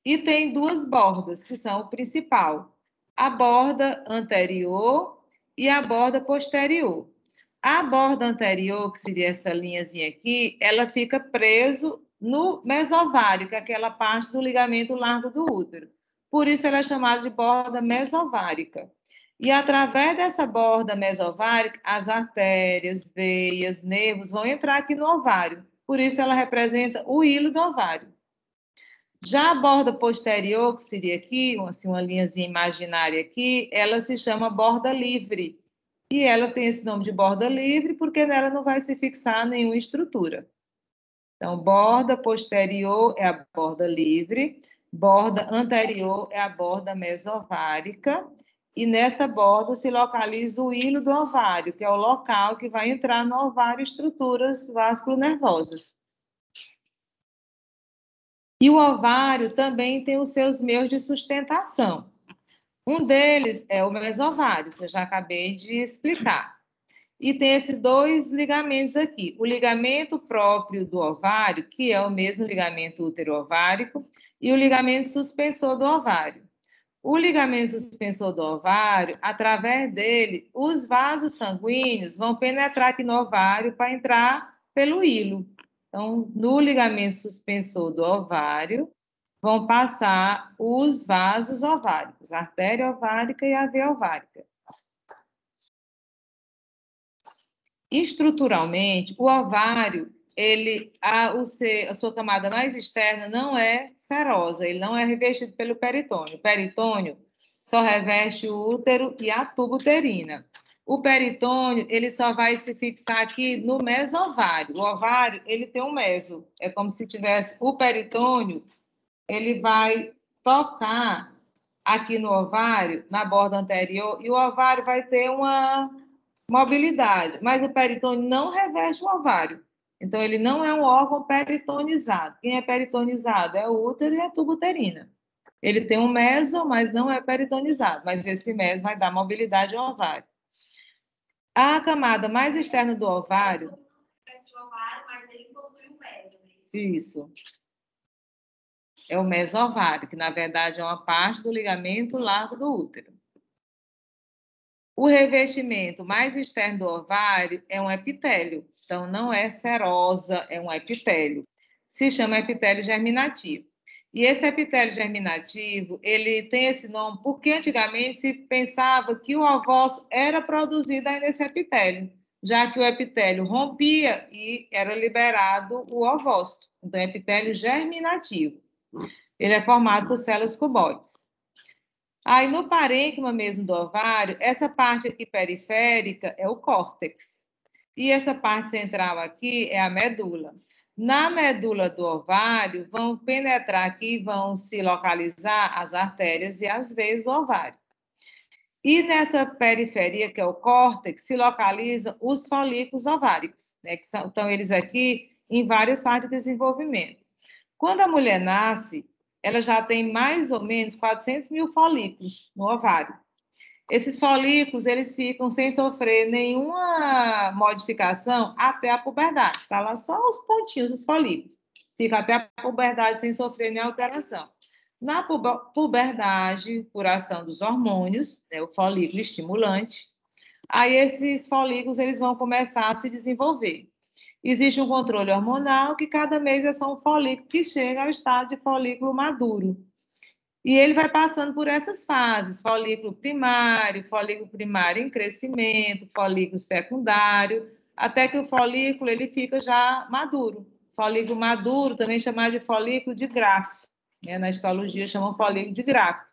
E tem 2 bordas, que são o principal, a borda anterior e a borda posterior. A borda anterior, que seria essa linhazinha aqui, ela fica preso no mesovário, que é aquela parte do ligamento largo do útero. Por isso ela é chamada de borda mesovárica. E através dessa borda mesovárica, as artérias, veias, nervos vão entrar aqui no ovário. Por isso ela representa o hilo do ovário. Já a borda posterior, que seria aqui, assim, uma linhazinha imaginária aqui, ela se chama borda livre. E ela tem esse nome de borda livre porque nela não vai se fixar nenhuma estrutura. Então, borda posterior é a borda livre, borda anterior é a borda mesovárica, e nessa borda se localiza o hilo do ovário, que é o local que vai entrar no ovário estruturas vasculonervosas. E o ovário também tem os seus meios de sustentação. Um deles é o mesovário, que eu já acabei de explicar. E tem esses 2 ligamentos aqui. O ligamento próprio do ovário, que é o mesmo ligamento útero-ovárico, e o ligamento suspensor do ovário. O ligamento suspensor do ovário, através dele, os vasos sanguíneos vão penetrar aqui no ovário para entrar pelo hilo. Então, no ligamento suspensor do ovário, vão passar os vasos ováricos, a artéria ovárica e a veia ovárica. Estruturalmente, o ovário, a sua camada mais externa não é serosa, ele não é revestido pelo peritônio. O peritônio só reveste o útero e a tuba uterina. O peritônio, ele só vai se fixar aqui no mesovário. O ovário, ele tem um meso, é como se tivesse o peritônio, ele vai tocar aqui no ovário, na borda anterior, e o ovário vai ter uma mobilidade, mas o peritônio não reveste o ovário. Então, ele não é um órgão peritonizado. Quem é peritonizado é o útero e a tuba uterina. Ele tem um meso, mas não é peritonizado, mas esse meso vai dar mobilidade ao ovário. A camada mais externa do ovário... Mas ele possui um meso. Isso. É o mesovário, que na verdade é uma parte do ligamento largo do útero. O revestimento mais externo do ovário é um epitélio. Então, não é serosa, é um epitélio. Se chama epitélio germinativo. E esse epitélio germinativo, ele tem esse nome porque antigamente se pensava que o ovócito era produzido aí nesse epitélio, já que o epitélio rompia e era liberado o ovócito. Então, é epitélio germinativo. Ele é formado por células cuboides. Aí, no parênquima mesmo do ovário, essa parte aqui periférica é o córtex. E essa parte central aqui é a medula. Na medula do ovário, vão penetrar aqui, vão se localizar as artérias e as veias do ovário. E nessa periferia, que é o córtex, se localizam os folículos ováricos, né, que estão eles aqui em várias fases de desenvolvimento. Quando a mulher nasce, ela já tem mais ou menos 400 mil folículos no ovário. Esses folículos, eles ficam sem sofrer nenhuma modificação até a puberdade. Está lá só os pontinhos, os folículos. Fica até a puberdade sem sofrer nenhuma alteração. Na puberdade, por ação dos hormônios, né, o folículo estimulante, aí esses folículos eles vão começar a se desenvolver. Existe um controle hormonal que cada mês é só um folículo que chega ao estado de folículo maduro. E ele vai passando por essas fases, folículo primário em crescimento, folículo secundário, até que o folículo ele fica já maduro. Folículo maduro, também chamado de folículo de Graafi, né? Na histologia chamam folículo de Graafi.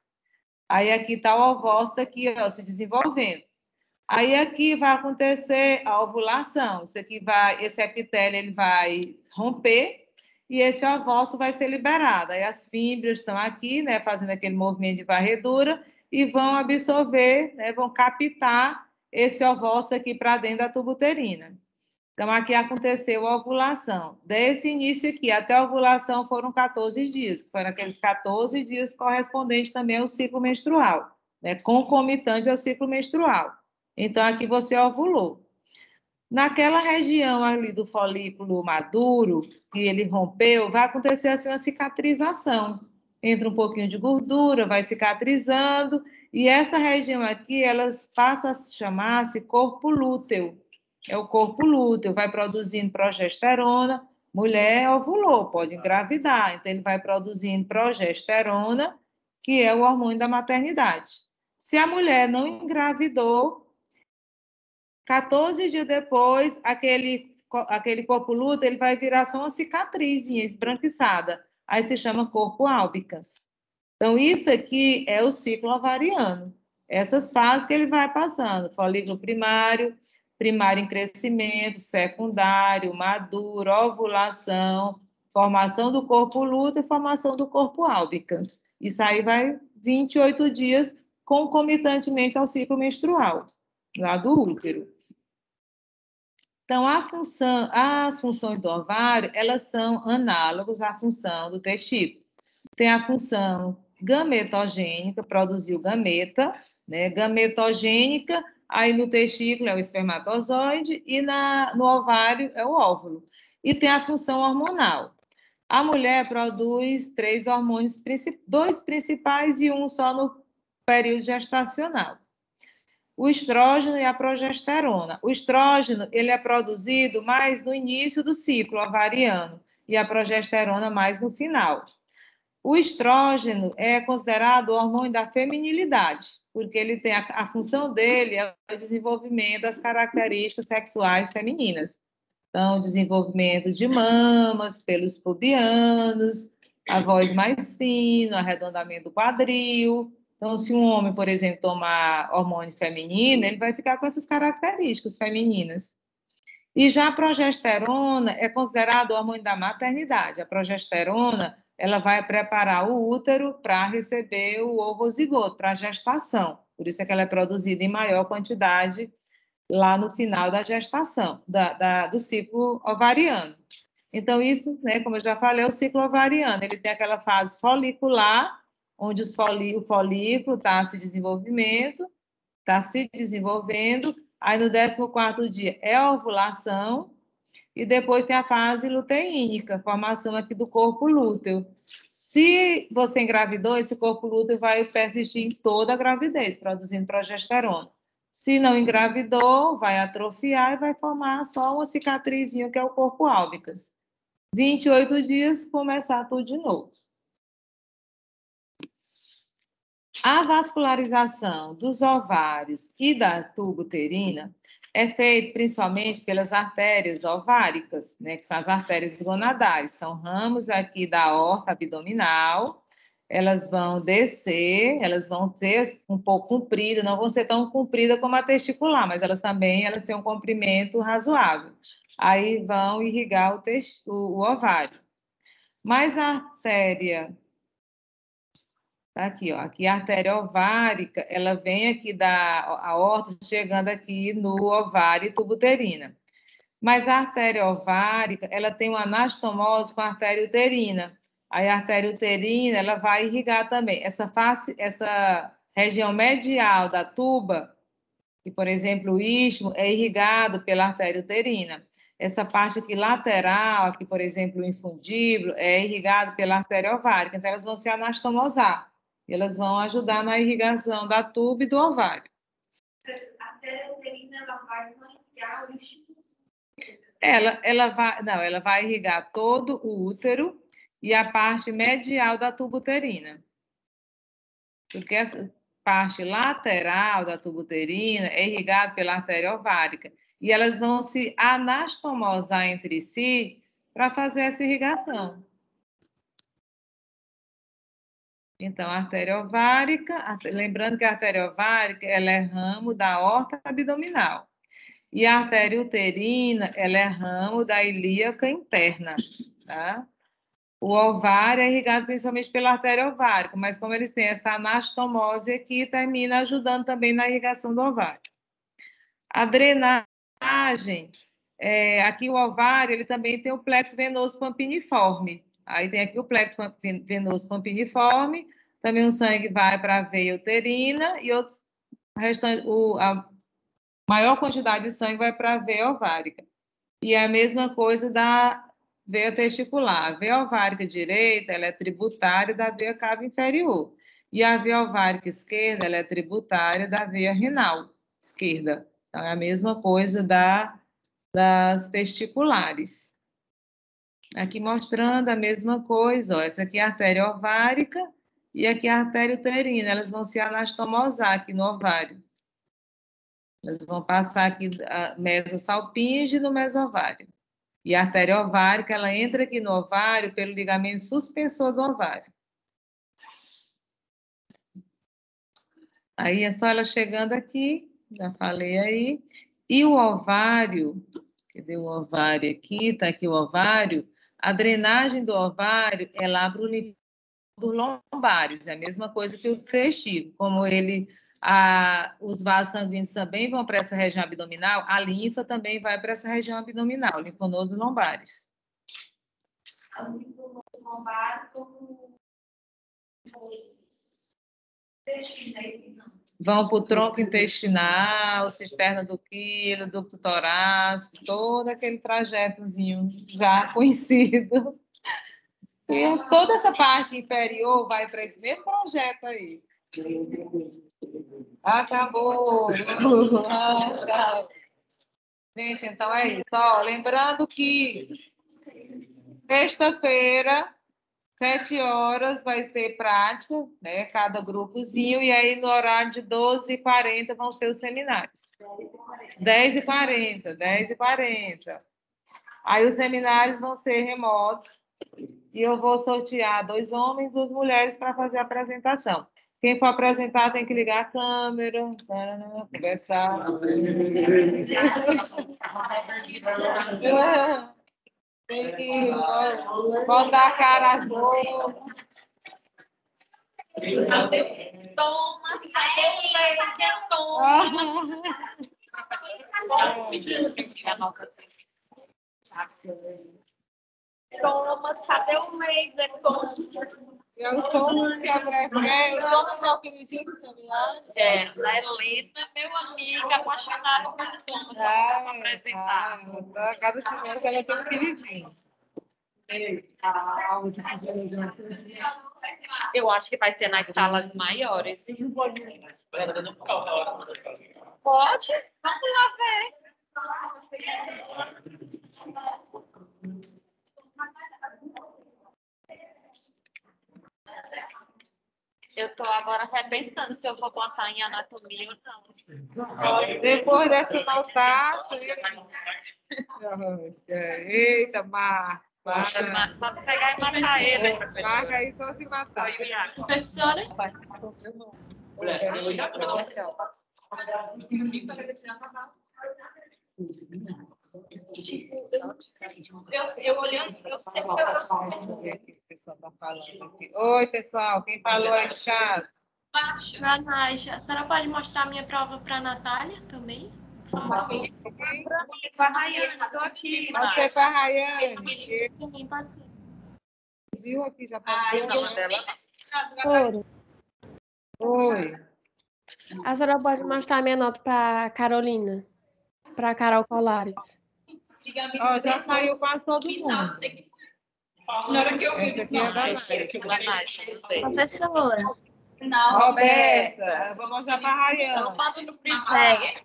Aí aqui está o ovócito aqui, ó, se desenvolvendo. Aí aqui vai acontecer a ovulação. Esse epitélio ele vai romper e esse ovócito vai ser liberado. Aí as fímbrias estão aqui, né, fazendo aquele movimento de varredura e vão absorver, né, vão captar esse ovócito aqui para dentro da tuba uterina. Então, aqui aconteceu a ovulação. Desse início aqui até a ovulação foram 14 dias, que foram aqueles 14 dias correspondentes também ao ciclo menstrual, né, concomitante ao ciclo menstrual. Então, aqui você ovulou. Naquela região ali do folículo maduro, que ele rompeu, vai acontecer assim uma cicatrização. Entra um pouquinho de gordura, vai cicatrizando, e essa região aqui, ela passa a chamar-se corpo lúteo. É o corpo lúteo, vai produzindo progesterona. Mulher ovulou, pode engravidar, então ele vai produzindo progesterona, que é o hormônio da maternidade. Se a mulher não engravidou, 14 dias depois, aquele corpo lúteo ele vai virar só uma cicatrizinha esbranquiçada. Aí se chama corpo albicans. Então, isso aqui é o ciclo ovariano. Essas fases que ele vai passando. Folículo primário, primário em crescimento, secundário, maduro, ovulação, formação do corpo lúteo e formação do corpo albicans. Isso aí vai 28 dias concomitantemente ao ciclo menstrual, lá do útero. Então, as funções do ovário, elas são análogas à função do testículo. Tem a função gametogênica, produzir o gameta, né? Gametogênica, aí no testículo é o espermatozoide e no ovário é o óvulo. E tem a função hormonal. A mulher produz 3 hormônios, 2 principais e um só no período gestacional. O estrógeno e a progesterona. O estrógeno ele é produzido mais no início do ciclo ovariano e a progesterona mais no final. O estrógeno é considerado o hormônio da feminilidade, porque ele tem a função dele é o desenvolvimento das características sexuais femininas. Então, desenvolvimento de mamas, pelos pubianos, a voz mais fina, arredondamento do quadril. Então, se um homem, por exemplo, tomar hormônio feminino, ele vai ficar com essas características femininas. E já a progesterona é considerado o hormônio da maternidade. A progesterona, ela vai preparar o útero para receber o ovozigoto, para a gestação. Por isso é que ela é produzida em maior quantidade lá no final da gestação, do ciclo ovariano. Então, isso, né, como eu já falei, é o ciclo ovariano. Ele tem aquela fase folicular, onde o folículo está se desenvolvendo, aí no 14º dia é a ovulação, e depois tem a fase luteínica, formação aqui do corpo lúteo. Se você engravidou, esse corpo lúteo vai persistir em toda a gravidez, produzindo progesterona. Se não engravidou, vai atrofiar e vai formar só uma cicatrizinha, que é o corpo álbicas. 28 dias, começar tudo de novo. A vascularização dos ovários e da tuba uterina é feita principalmente pelas artérias ováricas, né, que são as artérias gonadais. São ramos aqui da aorta abdominal. Elas vão descer, elas vão ser um pouco compridas, não vão ser tão compridas como a testicular, mas elas têm um comprimento razoável. Aí vão irrigar o ovário. Mas a artéria, tá aqui, ó, aqui a artéria ovárica, ela vem aqui da aorta, chegando aqui no ovário e tuba uterina. Mas a artéria ovárica, ela tem uma anastomose com a artéria uterina. Aí a artéria uterina, ela vai irrigar também. Essa região medial da tuba, que, por exemplo, o istmo, é irrigado pela artéria uterina. Essa parte aqui lateral, aqui, por exemplo, o infundíbulo, é irrigado pela artéria ovárica. Então, elas vão se anastomosar. E elas vão ajudar na irrigação da tuba e do ovário. A artéria uterina, ela vai só irrigar o istmo? Ela vai irrigar todo o útero e a parte medial da tuba uterina. Porque essa parte lateral da tuba uterina é irrigada pela artéria ovárica. E elas vão se anastomosar entre si para fazer essa irrigação. Então, a artéria ovárica, lembrando que a artéria ovárica ela é ramo da aorta abdominal. E a artéria uterina, ela é ramo da ilíaca interna, tá? O ovário é irrigado principalmente pela artéria ovárica, mas como eles têm essa anastomose aqui, termina ajudando também na irrigação do ovário. A drenagem, aqui o ovário, ele também tem o plexo venoso pampiniforme. Aí tem aqui o plexo venoso pampiniforme, também o sangue vai para a veia uterina e a maior quantidade de sangue vai para a veia ovárica. E a mesma coisa da veia testicular. A veia ovárica direita, ela é tributária da veia cava inferior. E a veia ovárica esquerda, ela é tributária da veia renal esquerda. Então, é a mesma coisa das testiculares. Aqui mostrando a mesma coisa, ó. Essa aqui é a artéria ovárica e aqui é a artéria uterina. Elas vão se anastomosar aqui no ovário. Elas vão passar aqui a mesosalpinge no mesovário. E a artéria ovárica, ela entra aqui no ovário pelo ligamento suspensor do ovário. Aí é só ela chegando aqui, já falei aí. E o ovário, cadê o ovário aqui? Está aqui o ovário. A drenagem do ovário é lá para o nível dos lombares, é a mesma coisa que o testículo. Como os vasos sanguíneos também vão para essa região abdominal, a linfa também vai para essa região abdominal, linfonodo lombares. O linfonodo lombar como vão para o tronco intestinal, cisterna do quilo, ducto torácico, todo aquele trajetozinho já conhecido. E toda essa parte inferior vai para esse mesmo projeto aí. Acabou. Gente, então é isso. Ó, lembrando que sexta-feira, 7 horas, vai ter prática, né? Cada grupozinho, e aí no horário de 12h40 vão ser os seminários. 10h40. Aí os seminários vão ser remotos, e eu vou sortear 2 homens e 2 mulheres para fazer a apresentação. Quem for apresentar tem que ligar a câmera, conversar. Tem que botar a cara às duas. Toma, Toma, cadê o laser? Eu tomo que a mulher quer, eu tomo não, que eles dizem que É, a Helena, meu amigo, apaixonado por Thomas, para apresentar. cada semana ela tem um queridinho. Eu acho que vai ser nas salas maiores. Pode? Vamos lá ver. Eu estou agora repensando se eu vou botar em anatomia ou não. Depois desse maltrato. Eita, Marca. Vamos pegar e matar ele. Marca aí só se matar. Professora? Eu olhando, eu sei que eu Aqui, o pessoal tá falando aqui. Oi, pessoal, quem falou aí de casa? Natasha, a senhora pode mostrar a minha prova para a Natália também? Por favor. Rayane, estou aqui. Pode ser para a Rayane. Também pode ser. Viu aqui, já Ai, pode não, dela. Oi. A senhora pode mostrar a minha nota para Carolina, para Carol Colares. Ó, já saiu quase todo mundo. Na hora que eu Essa aqui é da Natasha. Professora, Roberta. Vou mostrar para a Rayane. passo no segue.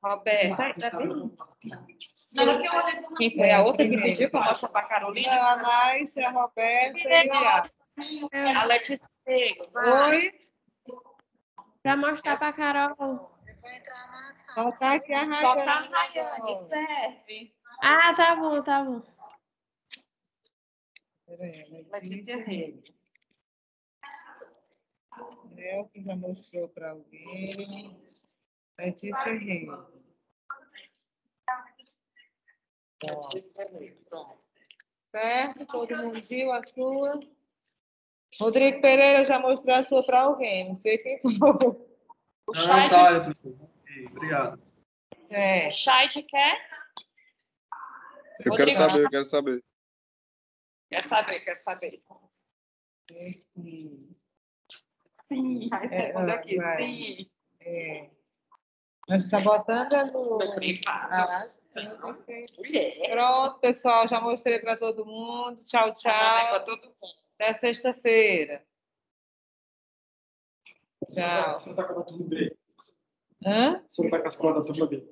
Roberta. Na hora que eu olhei, Quem foi a outra que pediu para mostrar para a Carolina? A Naisha, a Roberta e o Iago. a Letícia. Oi. Para mostrar para Carol. Só tá aqui a Só tá a Rayane. Rayane, serve. Ah, tá bom, tá bom. Letícia Reis. Eu que já mostrou para alguém. Letícia Reis. Certo? Todo mundo viu a sua? Rodrigo Pereira, eu já mostrei a sua para alguém. Não sei quem foi. Natália, professor. Obrigado. É. O Chat quer? Eu quero saber, eu quero saber. Quer saber. Sim, aí você responde aqui. vai. Sim. É. Nós está botando no. Mulher. Pronto, pessoal, já mostrei para todo mundo. Tchau, Mandei pra tchau. todo mundo. Até sexta-feira. Tchau. Você não tá com a turma B. Hã? Você não tá com as provas da turma B.